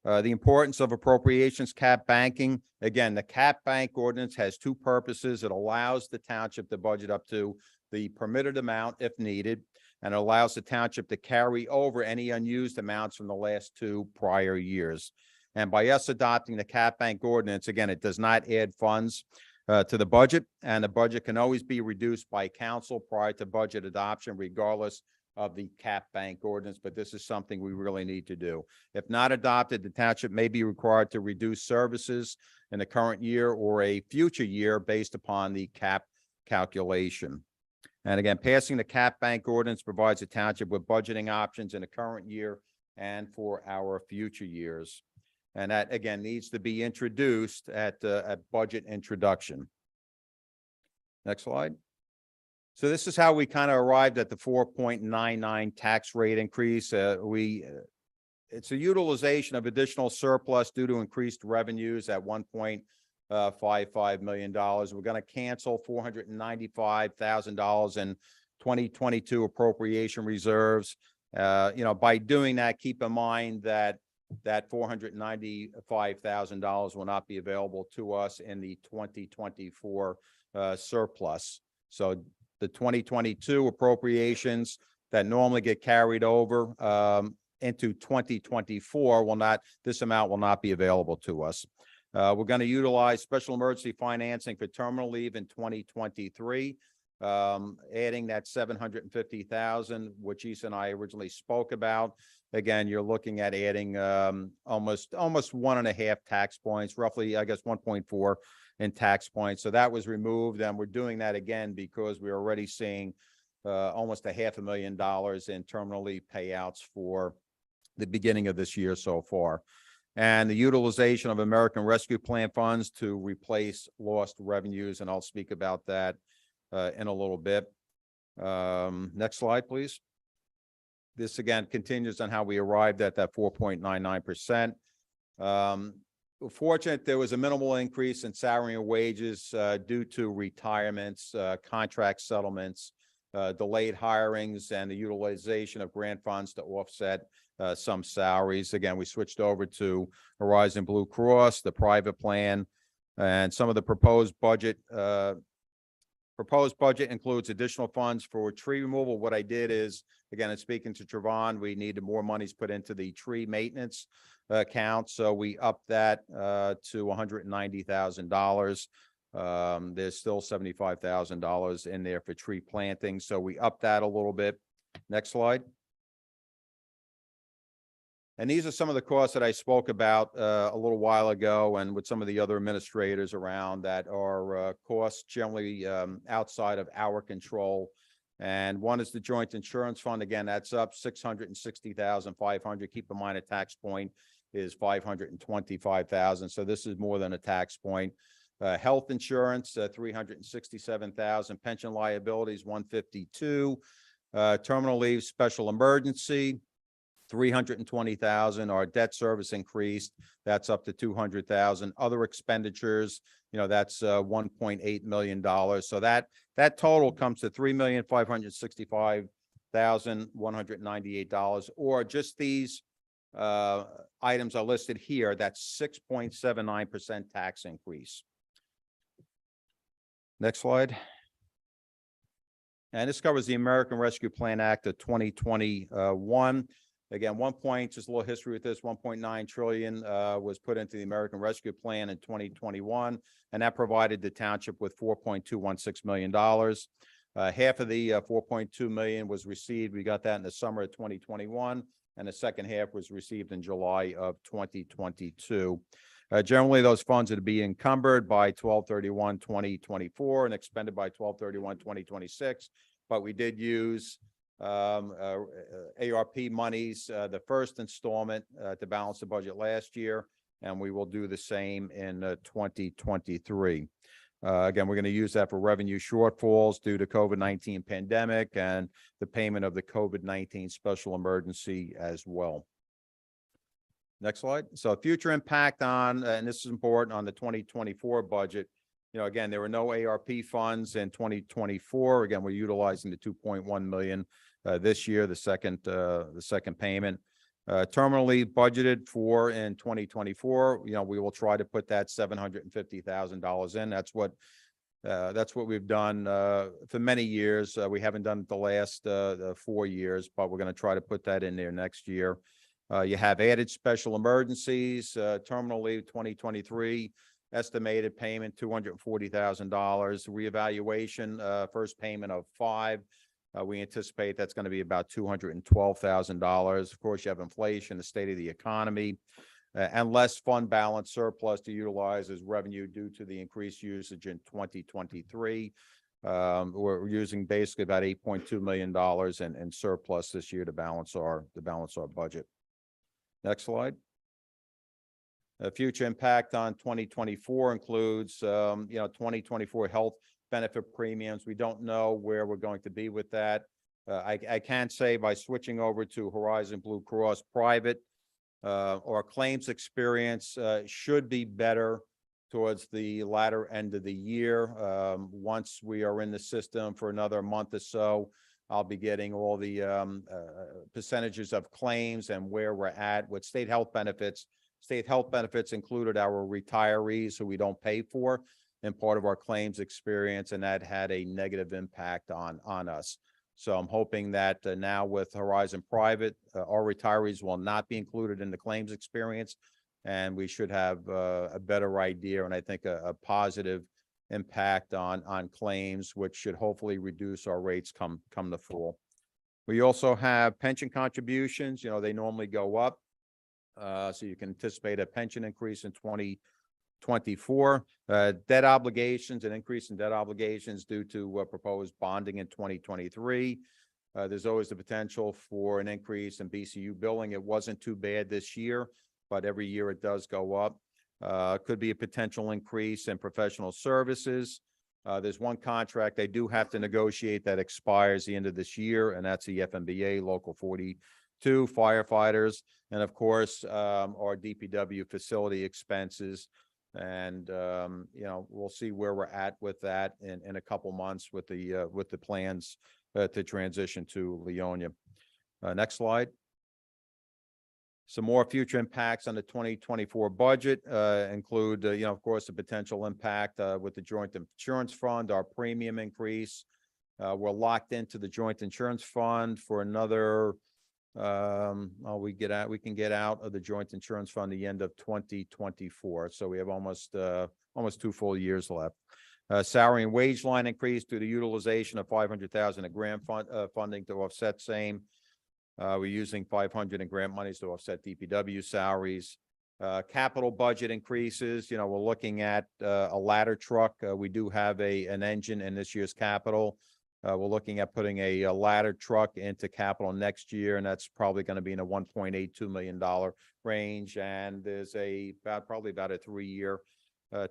The importance of appropriations cap banking. Again, the cap bank ordinance has two purposes. It allows the township to budget up to the permitted amount if needed, and it allows the township to carry over any unused amounts from the last two prior years. And by us adopting the cap bank ordinance, again, it does not add funds to the budget, and the budget can always be reduced by council prior to budget adoption, regardless of the cap bank ordinance. But this is something we really need to do. If not adopted, the township may be required to reduce services in the current year or a future year based upon the cap calculation. And again, passing the cap bank ordinance provides the township with budgeting options in the current year and for our future years. And that, again, needs to be introduced at budget introduction. Next slide. So this is how we kind of arrived at the 4.99 tax rate increase. It's a utilization of additional surplus due to increased revenues at $1.55 million. We're going to cancel $495,000 in 2022 appropriation reserves. By doing that, keep in mind that $495,000 will not be available to us in the 2024 surplus. So the 2022 appropriations that normally get carried over into 2024 this amount will not be available to us. We're going to utilize special emergency financing for terminal leave in 2023, adding that $750,000, which Issa and I originally spoke about. Again, you're looking at adding almost 1.5 tax points, roughly, I guess, 1.4 in tax points. So that was removed, and we're doing that again because we're already seeing almost $500,000 in terminal leave payouts for the beginning of this year so far. And the utilization of American Rescue Plan funds to replace lost revenues, and I'll speak about that in a little bit. Next slide, please. This again continues on how we arrived at that 4.99%. Fortunate there was a minimal increase in salary and wages due to retirements, contract settlements, delayed hirings, and the utilization of grant funds to offset some salaries. Again, we switched over to Horizon Blue Cross, the private plan, and some of the proposed budget. Proposed budget includes additional funds for tree removal. What I did is, again, in speaking to Trevon, we needed more monies put into the tree maintenance account. So we upped that to $190,000. There's still $75,000 in there for tree planting. So we upped that a little bit. Next slide. And these are some of the costs that I spoke about a little while ago, and with some of the other administrators around that are costs generally outside of our control. And one is the joint insurance fund. Again, that's up $660,500. Keep in mind a tax point is $525,000. So this is more than a tax point. Health insurance, $367,000. Pension liabilities, $152,000. Terminal leave, special emergency, $320,000. Our debt service increased. That's up to $200,000. Other expenditures, that's $1.8 million. So that total comes to $3,565,198. Or just these items are listed here. That's 6.79% tax increase. Next slide. And this covers the American Rescue Plan Act of 2021. Again, just a little history with this, 1.9 trillion was put into the American Rescue Plan in 2021, and that provided the township with $4.216 million. Half of the 4.2 million was received. We got that in the summer of 2021, and the second half was received in July of 2022. Generally, those funds are to be encumbered by 12/31/2024 and expended by 12/31/2026. But we did use ARP monies, the first installment to balance the budget last year, and we will do the same in 2023. Again, we're going to use that for revenue shortfalls due to COVID-19 pandemic and the payment of the COVID-19 special emergency as well. Next slide. So future impact on, and this is important, on the 2024 budget. Again, there were no ARP funds in 2024. Again, we're utilizing the 2.1 million this year, the second payment. Terminally budgeted for in 2024. We will try to put that $750,000 in. That's what we've done for many years. We haven't done it the last 4 years, but we're going to try to put that in there next year. You have added special emergencies, terminally 2023, estimated payment $240,000, reevaluation, first payment of $5. We anticipate that's going to be about $212,000. Of course, you have inflation, the state of the economy, and less fund balance surplus to utilize as revenue due to the increased usage in 2023. We're using basically about $8.2 million in surplus this year to balance our budget. Next slide. Future impact on 2024 includes, 2024 health benefit premiums. We don't know where we're going to be with that. I can say by switching over to Horizon Blue Cross Private, our claims experience should be better towards the latter end of the year. Once we are in the system for another month or so, I'll be getting all the percentages of claims and where we're at with state health benefits. State health benefits included our retirees who we don't pay for in part of our claims experience, and that had a negative impact on us. So I'm hoping that now with Horizon Private, our retirees will not be included in the claims experience, and we should have a better idea, and I think a positive impact on claims, which should hopefully reduce our rates come the fall. We also have pension contributions. They normally go up. So you can anticipate a pension increase in 2024. Debt obligations, an increase in debt obligations due to proposed bonding in 2023. There's always the potential for an increase in BCU billing. It wasn't too bad this year, but every year it does go up. Could be a potential increase in professional services. There's one contract they do have to negotiate that expires the end of this year, and that's the FMBA Local 42 firefighters, and of course, our DPW facility expenses. And we'll see where we're at with that in a couple months with the plans to transition to Leonia. Next slide. Some more future impacts on the 2024 budget include, of course, the potential impact with the joint insurance fund, our premium increase. We're locked into the joint insurance fund for another, we can get out of the joint insurance fund the end of 2024. So we have almost 2 full years left. Salary and wage line increase due to utilization of $500,000 in grant funding to offset same. We're using $500 in grant monies to offset DPW salaries. Capital budget increases. We're looking at a ladder truck. We do have an engine in this year's capital. We're looking at putting a ladder truck into capital next year, and that's probably going to be in a $1.82 million range. And there's probably about a 3-year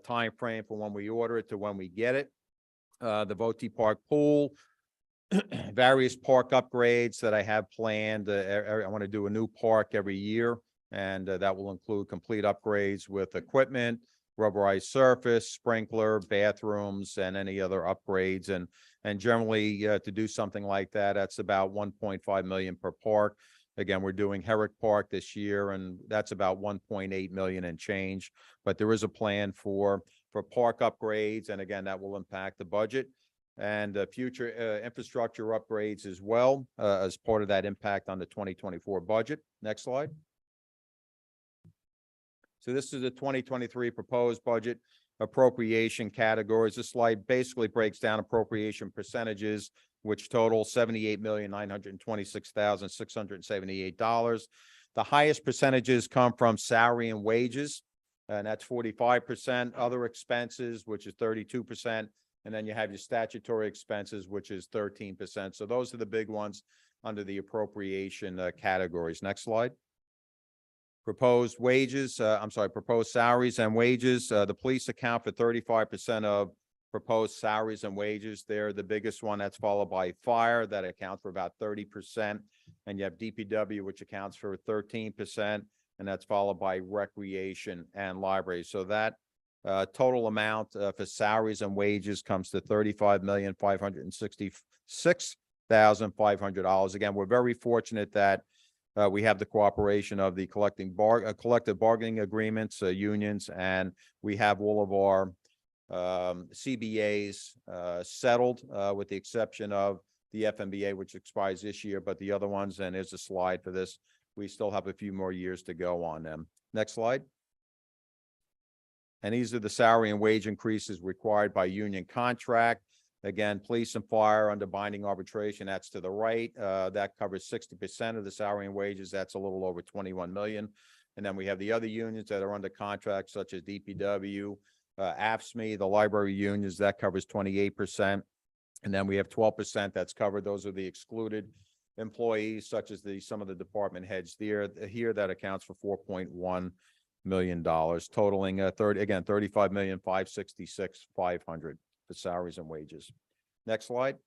time frame from when we order it to when we get it. The Voti Park pool. Various park upgrades that I have planned. I want to do a new park every year, and that will include complete upgrades with equipment, rubberized surface, sprinkler, bathrooms, and any other upgrades. And generally, to do something like that, that's about $1.5 million per park. Again, we're doing Herrick Park this year, and that's about $1.8 million and change. But there is a plan for park upgrades, and again, that will impact the budget. and future infrastructure upgrades as well as part of that impact on the 2024 budget. Next slide. So this is the 2023 proposed budget appropriation categories. This slide basically breaks down appropriation percentages, which total $78,926,678. The highest percentages come from salary and wages, and that's 45%, other expenses, which is 32%, and then you have your statutory expenses, which is 13%. So those are the big ones under the appropriation categories. Next slide. Proposed wages, proposed salaries and wages. The police account for 35% of proposed salaries and wages. They're the biggest one. That's followed by fire, that accounts for about 30%. And you have DPW, which accounts for 13%. And that's followed by recreation and library. So that total amount for salaries and wages comes to $35,566,500. Again, we're very fortunate that we have the cooperation of the collective bargaining agreements, unions, and we have all of our CBAs settled with the exception of the FMBA, which expires this year, but the other ones, and there's a slide for this, we still have a few more years to go on them. Next slide. And these are the salary and wage increases required by union contract. Again, police and fire under binding arbitration, that's to the right. That covers 60% of the salary and wages. That's a little over 21 million. And then we have the other unions that are under contract, such as DPW, AFSCME, the library unions, that covers 28%. And then we have 12% that's covered. Those are the excluded employees, such as some of the department heads there. Here, that accounts for $4.1 million, totaling $35,566,500 for salaries and wages. Next slide.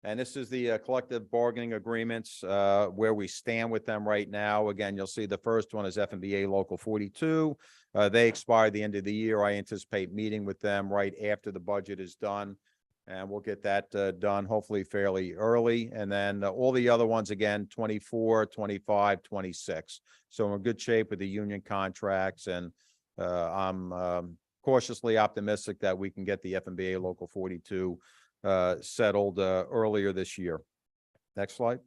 And this is the collective bargaining agreements, where we stand with them right now. Again, you'll see the first one is FMBA Local 42. They expire the end of the year. I anticipate meeting with them right after the budget is done. And we'll get that done hopefully fairly early. And then all the other ones, again, 24, 25, 26. So we're in good shape with the union contracts. And I'm cautiously optimistic that we can get the FMBA Local 42 settled earlier this year. Next slide.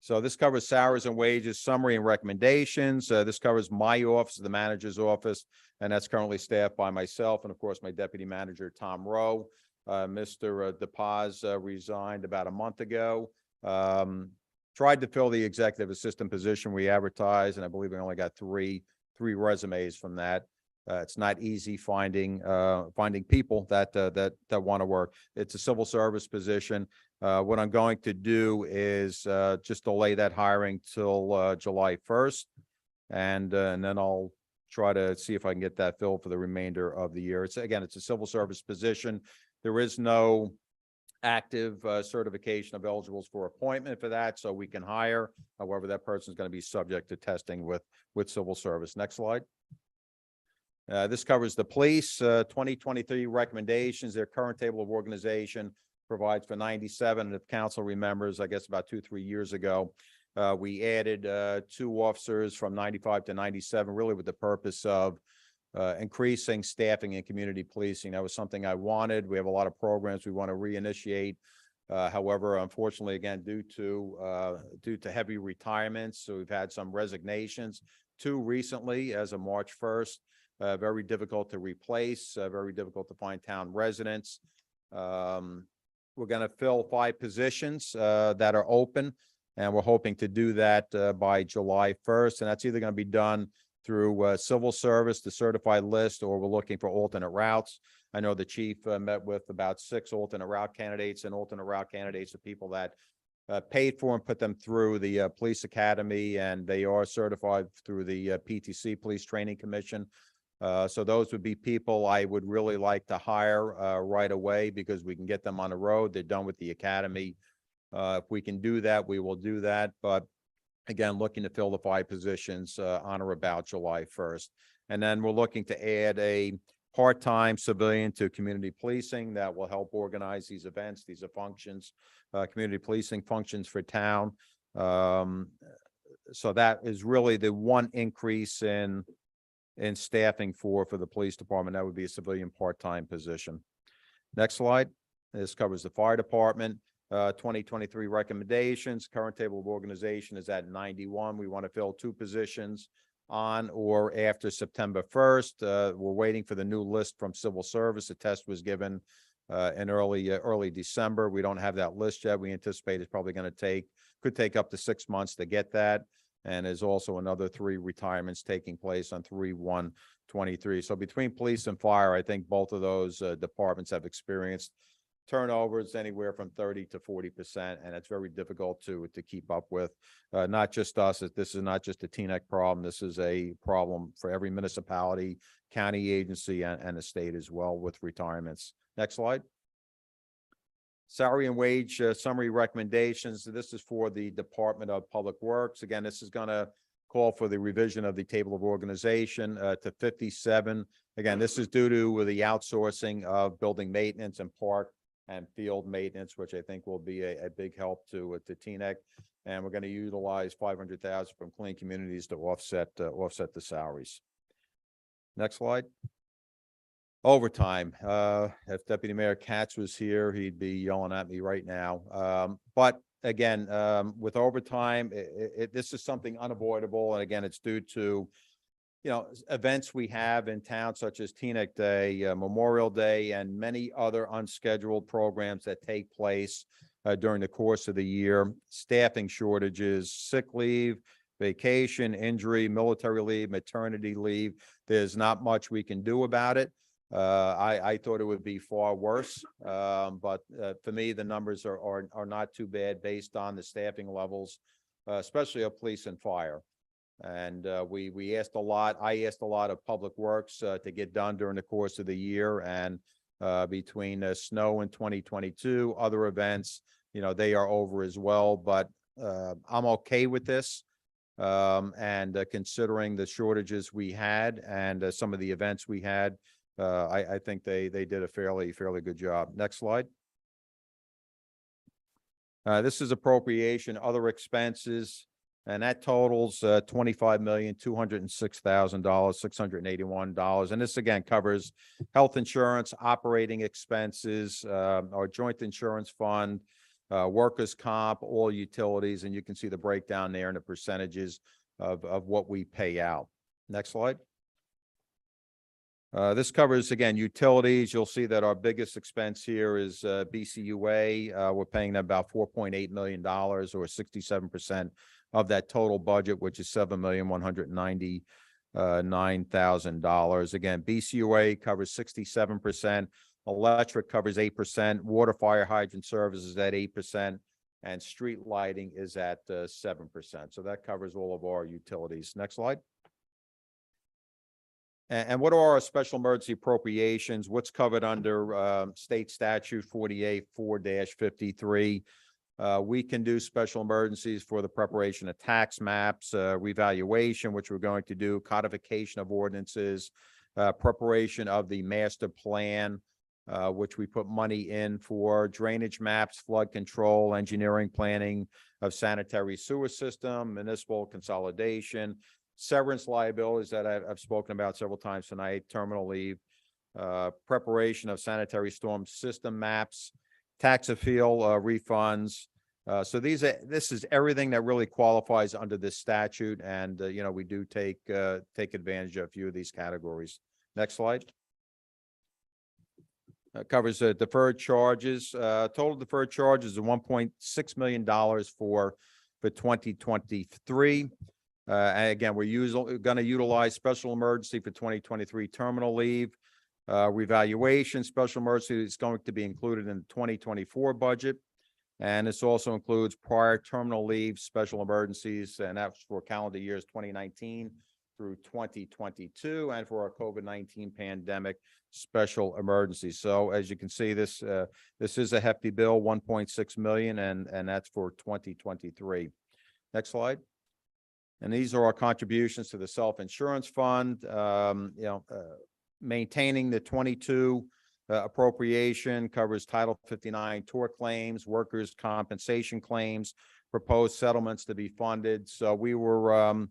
So this covers salaries and wages, summary and recommendations. This covers my office, the manager's office, and that's currently staffed by myself and, of course, my deputy manager, Tom Rowe. Mr. DePaz resigned about a month ago. Tried to fill the executive assistant position we advertised, and I believe we only got three resumes from that. It's not easy finding people that want to work. It's a civil service position. What I'm going to do is just delay that hiring till July 1st, and then I'll try to see if I can get that filled for the remainder of the year. It's a civil service position. There is no active certification of eligibles for appointment for that, so we can hire. However, that person is going to be subject to testing with civil service. Next slide. This covers the police 2023 recommendations. Their current table of organization provides for 97. And if council remembers, I guess about 2-3 years ago, we added 2 officers from 95 to 97, really with the purpose of increasing staffing in community policing. That was something I wanted. We have a lot of programs we want to reinitiate. However, unfortunately, again, due to heavy retirements, so we've had some resignations, 2 recently as of March 1st. Very difficult to replace, very difficult to find town residents. We're going to fill 5 positions that are open, and we're hoping to do that by July 1st. And that's either going to be done through civil service, the certified list, or we're looking for alternate routes. I know the chief met with about 6 alternate route candidates, and alternate route candidates are people that paid for and put them through the police academy, and they are certified through the PTC Police Training Commission. So those would be people I would really like to hire right away, because we can get them on the road. They're done with the academy. If we can do that, we will do that. But again, looking to fill the 5 positions on or about July 1st. And then we're looking to add a part-time civilian to community policing that will help organize these events. These are functions, community policing functions for town. So that is really the one increase in in staffing for the police department. That would be a civilian part-time position. Next slide. This covers the fire department. 2023 recommendations. Current table of organization is at 91. We want to fill 2 positions on or after September 1st. We're waiting for the new list from civil service. The test was given in early December. We don't have that list yet. We anticipate it's probably going to could take up to 6 months to get that. And there's also another 3 retirements taking place on 3/1/23. So between police and fire, I think both of those departments have experienced turnovers anywhere from 30 to 40%, and it's very difficult to keep up with. Not just us. This is not just a Teaneck problem. This is a problem for every municipality, county agency, and the state as well with retirements. Next slide. Salary and wage summary recommendations. This is for the Department of Public Works. Again, this is going to call for the revision of the table of organization to 57. Again, this is due to the outsourcing of building maintenance and park and field maintenance, which I think will be a big help to Teaneck. And we're going to utilize $500,000 from Clean Communities to offset the salaries. Next slide. Overtime. If Deputy Mayor Katz was here, he'd be yelling at me right now. But again, with overtime, this is something unavoidable. And again, it's due to, events we have in town, such as Teaneck Day, Memorial Day, and many other unscheduled programs that take place during the course of the year. Staffing shortages, sick leave, vacation, injury, military leave, maternity leave. There's not much we can do about it. I thought it would be far worse, but for me, the numbers are not too bad based on the staffing levels, especially of police and fire. And we asked a lot. I asked a lot of Public Works to get done during the course of the year, and between snow in 2022, other events, they are over as well. But I'm okay with this. And considering the shortages we had and some of the events we had, I think they did a fairly good job. Next slide. This is appropriation, other expenses, and that totals $25,206,000, $681. And this again covers health insurance, operating expenses, our joint insurance fund, workers' comp, all utilities, and you can see the breakdown there and the percentages of what we pay out. Next slide. This covers, again, utilities. You'll see that our biggest expense here is BCUA. We're paying them about $4.8 million, or 67% of that total budget, which is $7,199,000. Again, BCUA covers 67%. Electric covers 8%. Water, fire, hydrant services at 8%. And street lighting is at 7%. So that covers all of our utilities. Next slide. And what are our special emergency appropriations? What's covered under state statute 48-4-53? We can do special emergencies for the preparation of tax maps, revaluation, which we're going to do, codification of ordinances, preparation of the master plan, which we put money in for, drainage maps, flood control, engineering planning of sanitary sewer system, municipal consolidation, severance liabilities that I've spoken about several times tonight, terminal leave, preparation of sanitary storm system maps, tax appeal refunds. So this is everything that really qualifies under this statute, and we do take advantage of a few of these categories. Next slide. Covers deferred charges. Total deferred charges of $1.6 million for 2023. Again, we're going to utilize special emergency for 2023 terminal leave. Revaluation, special emergency is going to be included in the 2024 budget. And this also includes prior terminal leave, special emergencies, and that's for calendar years 2019 through 2022, and for our COVID-19 pandemic special emergencies. So as you can see, this is a hefty bill, $1.6 million, and that's for 2023. Next slide. And these are our contributions to the self-insurance fund. Maintaining the 22 appropriation covers Title 59 tort claims, workers' compensation claims, proposed settlements to be funded. So we were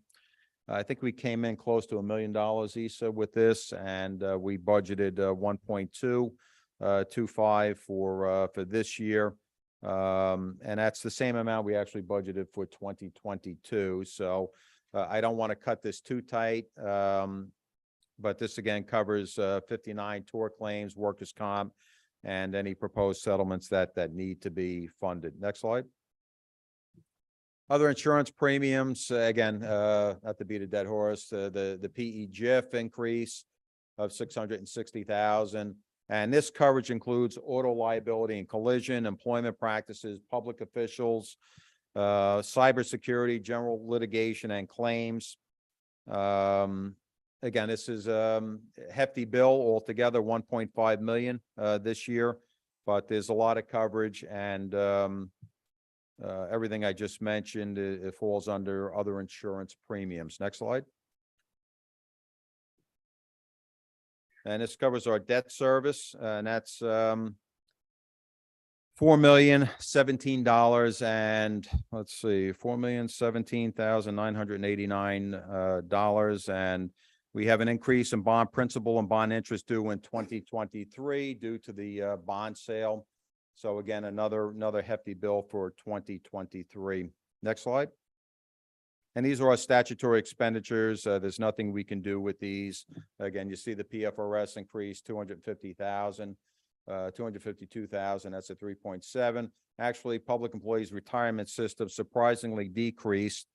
I think we came in close to $1 million, Issa, with this, and we budgeted 1.225 for this year. And that's the same amount we actually budgeted for 2022. So I don't want to cut this too tight. But this again covers 59 tort claims, workers' comp, and any proposed settlements that need to be funded. Next slide. Other insurance premiums, again, not to beat a dead horse, the PE-GIF increase of $660,000. And this coverage includes auto liability and collision, employment practices, public officials, cybersecurity, general litigation, and claims. Again, this is a hefty bill altogether, 1.5 million this year, but there's a lot of coverage, and everything I just mentioned, it falls under other insurance premiums. Next slide. And this covers our debt service, and that's $4,017 and let's see, $4,017,989 and we have an increase in bond principal and bond interest due in 2023 due to the bond sale. So again, another hefty bill for 2023. Next slide. And these are our statutory expenditures. There's nothing we can do with these. Again, you see the PFRS increase 250,000, 252,000. That's a 3.7. Actually, public employees retirement system surprisingly decreased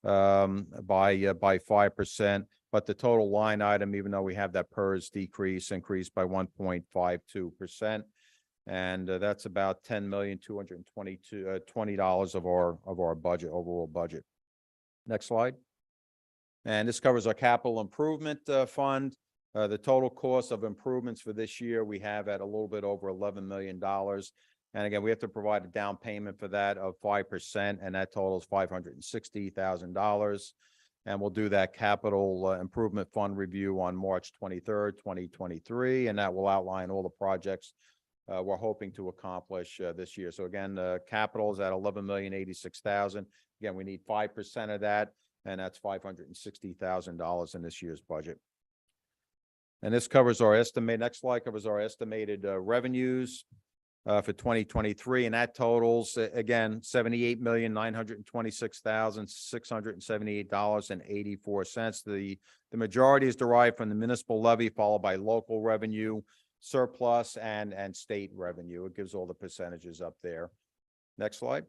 by 5%. But the total line item, even though we have that PERS decrease, increased by 1.52%. And that's about $10,220,020 of our budget, overall budget. Next slide. And this covers our capital improvement fund. The total cost of improvements for this year, we have at a little bit over $11 million. And again, we have to provide a down payment for that of 5%, and that totals $560,000. And we'll do that capital improvement fund review on March 23rd, 2023, and that will outline all the projects we're hoping to accomplish this year. So again, the capital is at $11,086,000. Again, we need 5% of that, and that's $560,000 in this year's budget. And this covers our estimate. Next slide covers our estimated revenues for 2023, and that totals again $78,926,678.84. The majority is derived from the municipal levy, followed by local revenue, surplus, and state revenue. It gives all the percentages up there. Next slide.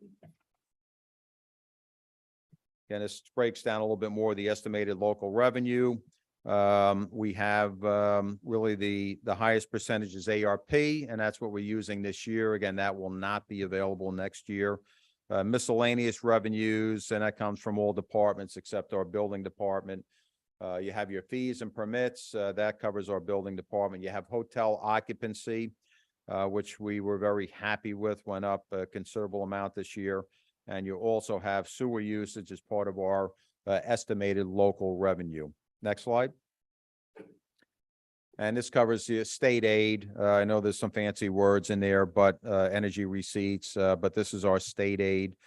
Again, this breaks down a little bit more the estimated local revenue. We have really the highest percentage is ARP, and that's what we're using this year. Again, that will not be available next year. Miscellaneous revenues, and that comes from all departments except our building department. You have your fees and permits, that covers our building department. You have hotel occupancy, which we were very happy with, went up a considerable amount this year. And you also have sewer usage as part of our estimated local revenue. Next slide. And this covers the state aid. I know there's some fancy words in there, but energy receipts, but this is our state aid.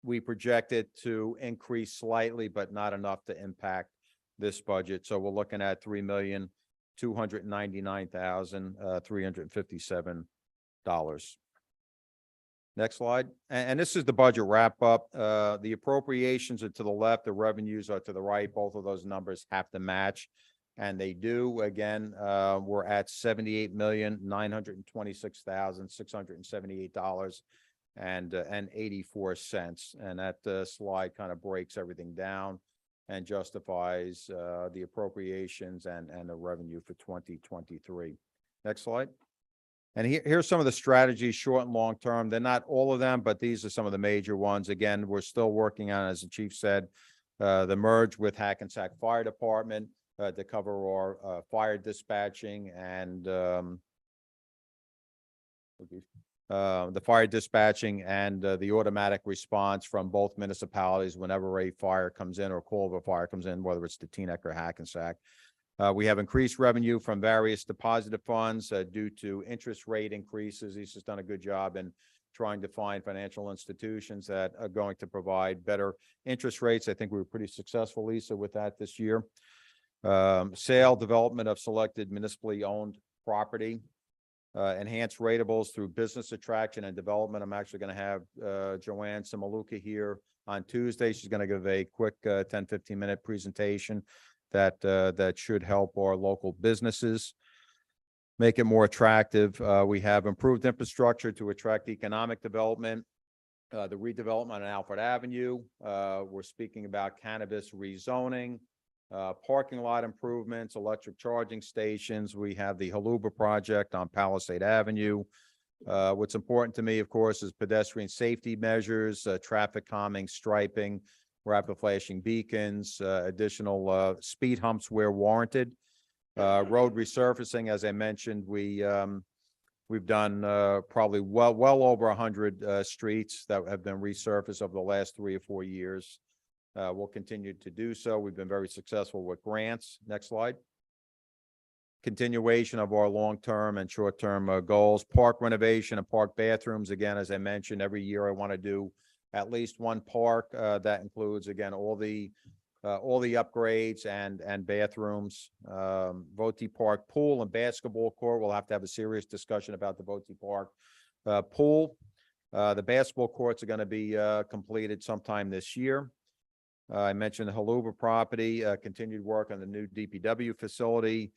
We project it to increase slightly, but not enough to impact this budget. So we're looking at $3,299,357. Next slide. And this is the budget wrap up. The appropriations are to the left, the revenues are to the right. Both of those numbers have to match, and they do. Again, we're at $78,926,678.84. And that slide kind of breaks everything down and justifies the appropriations and the revenue for 2023. Next slide. And here's some of the strategies, short and long term. They're not all of them, but these are some of the major ones. Again, we're still working on, as the chief said, the merge with Hackensack Fire Department to cover our fire dispatching and the fire dispatching and the automatic response from both municipalities whenever a fire comes in or call of a fire comes in, whether it's the Teaneck or Hackensack. We have increased revenue from various deposited funds due to interest rate increases. He's just done a good job in trying to find financial institutions that are going to provide better interest rates. I think we were pretty successful, Lisa, with that this year. Sale, development of selected municipally owned property. Enhanced ratables through business attraction and development. I'm actually going to have Joanne Samaluka here on Tuesday. She's going to give a quick 10, 15-minute presentation that should help our local businesses, make it more attractive. We have improved infrastructure to attract economic development. The redevelopment on Alfred Avenue. We're speaking about cannabis rezoning. Parking lot improvements, electric charging stations. We have the Haluba project on Palisade Avenue. What's important to me, of course, is pedestrian safety measures, traffic calming, striping, rapid flashing beacons, additional speed humps where warranted. Road resurfacing, as I mentioned, we've done probably well over 100 streets that have been resurfaced over the last 3 or 4 years. We'll continue to do so. We've been very successful with grants. Next slide. Continuation of our long-term and short-term goals. Park renovation and park bathrooms. Again, as I mentioned, every year I want to do at least one park. That includes, again, all the upgrades and bathrooms. Voti Park pool and basketball court. We'll have to have a serious discussion about the Voti Park pool. The basketball courts are going to be completed sometime this year. I mentioned the Haluba property, continued work on the new DPW facility,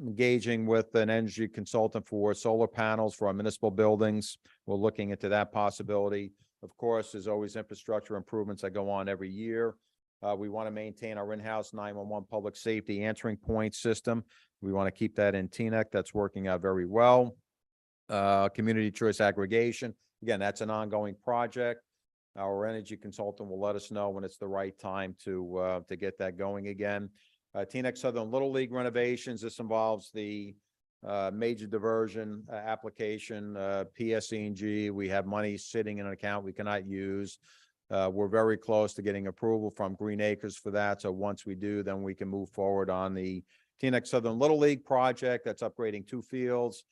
engaging with an energy consultant for solar panels for our municipal buildings. We're looking into that possibility. Of course, there's always infrastructure improvements that go on every year. We want to maintain our in-house 911 public safety answering point system. We want to keep that in Teaneck. That's working out very well. Community choice aggregation. Again, that's an ongoing project. Our energy consultant will let us know when it's the right time to get that going again. Teaneck Southern Little League renovations. This involves the major diversion application, PSE&G. We have money sitting in an account we cannot use. We're very close to getting approval from Green Acres for that. So once we do, then we can move forward on the Teaneck Southern Little League project that's upgrading 2 fields.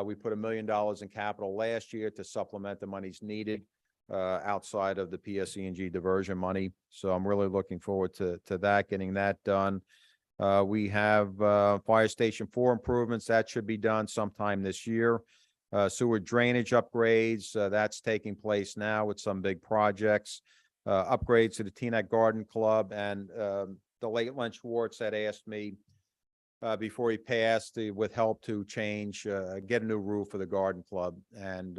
We put $1 million in capital last year to supplement the monies needed outside of the PSE&G diversion money. So I'm really looking forward to that, getting that done. We have Fire Station 4 improvements that should be done sometime this year. Sewer drainage upgrades, that's taking place now with some big projects. Upgrades to the Teaneck Garden Club, and the late Len Schwartz had asked me before he passed with help to change, get a new roof for the garden club. And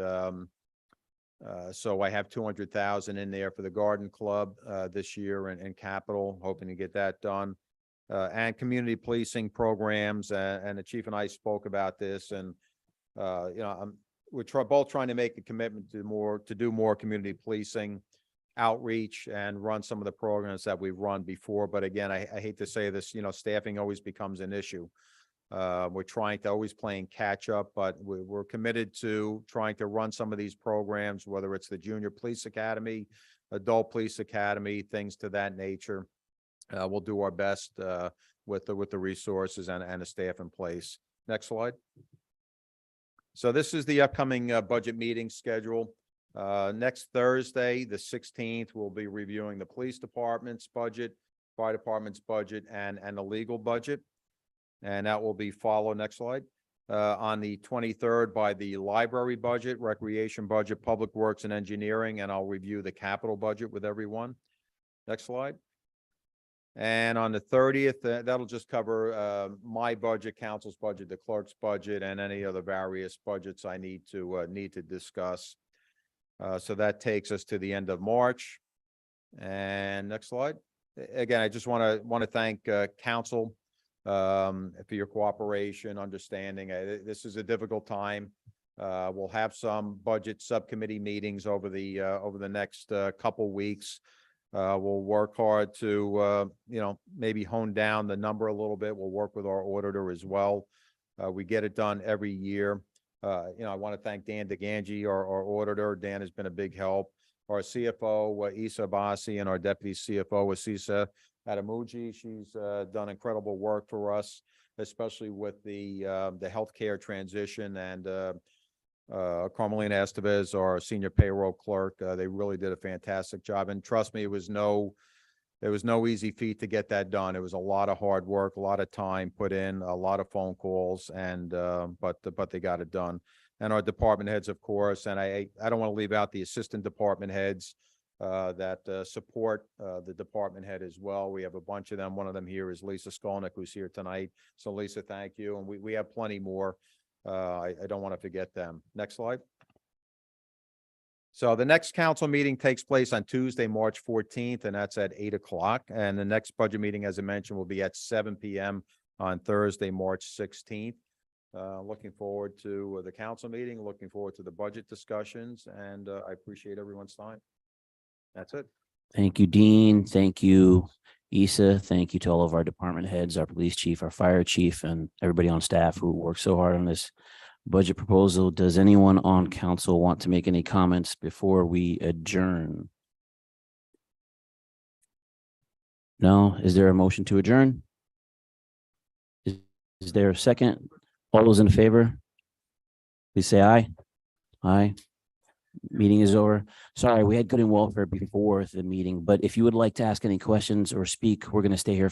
so I have 200,000 in there for the garden club this year in capital, hoping to get that done. And community policing programs, and the chief and I spoke about this, and we're both trying to make a commitment to do more community policing outreach and run some of the programs that we've run before. But again, I hate to say this, staffing always becomes an issue. We're trying to always playing catch up, but we're committed to trying to run some of these programs, whether it's the Junior Police Academy, Adult Police Academy, things to that nature. We'll do our best with the resources and the staff in place. Next slide. So this is the upcoming budget meeting schedule. Next Thursday, the 16th, we'll be reviewing the police department's budget, fire department's budget, and the legal budget. And that will be followed, next slide, on the 23rd by the library budget, recreation budget, public works, and engineering, and I'll review the capital budget with everyone. Next slide. And on the 30th, that'll just cover my budget, council's budget, the clerk's budget, and any other various budgets I need to discuss. So that takes us to the end of March. And next slide. Again, I just want to thank council for your cooperation, understanding. This is a difficult time. We'll have some budget subcommittee meetings over the next couple weeks. We'll work hard to, maybe hone down the number a little bit. We'll work with our auditor as well. We get it done every year. I want to thank Dan DeGangi, our auditor. Dan has been a big help. Our CFO, Isa Abbasi, and our deputy CFO, Asisa Adamuji. She's done incredible work for us, especially with the healthcare transition and Carmelina Estevez, our senior payroll clerk. They really did a fantastic job. And trust me, there was no easy feat to get that done. It was a lot of hard work, a lot of time put in, a lot of phone calls, and but they got it done. And our department heads, of course, and I don't want to leave out the assistant department heads that support the department head as well. We have a bunch of them. One of them here is Lisa Skolnick, who's here tonight. So Lisa, thank you. And we have plenty more. I don't want to forget them. Next slide. So the next council meeting takes place on Tuesday, March 14th, and that's at 8 o'clock. And the next budget meeting, as I mentioned, will be at 7 p.m. on Thursday, March 16th. Looking forward to the council meeting, looking forward to the budget discussions, and I appreciate everyone's time. That's it. Thank you, Dean. Thank you, Issa. Thank you to all of our department heads, our police chief, our fire chief, and everybody on staff who worked so hard on this budget proposal. Does anyone on council want to make any comments before we adjourn? No? Is there a motion to adjourn? Is there a second? All those in favor? Please say aye. Aye. Meeting is over. Sorry, we had good and welfare before the meeting, but if you would like to ask any questions or speak, we're going to stay here for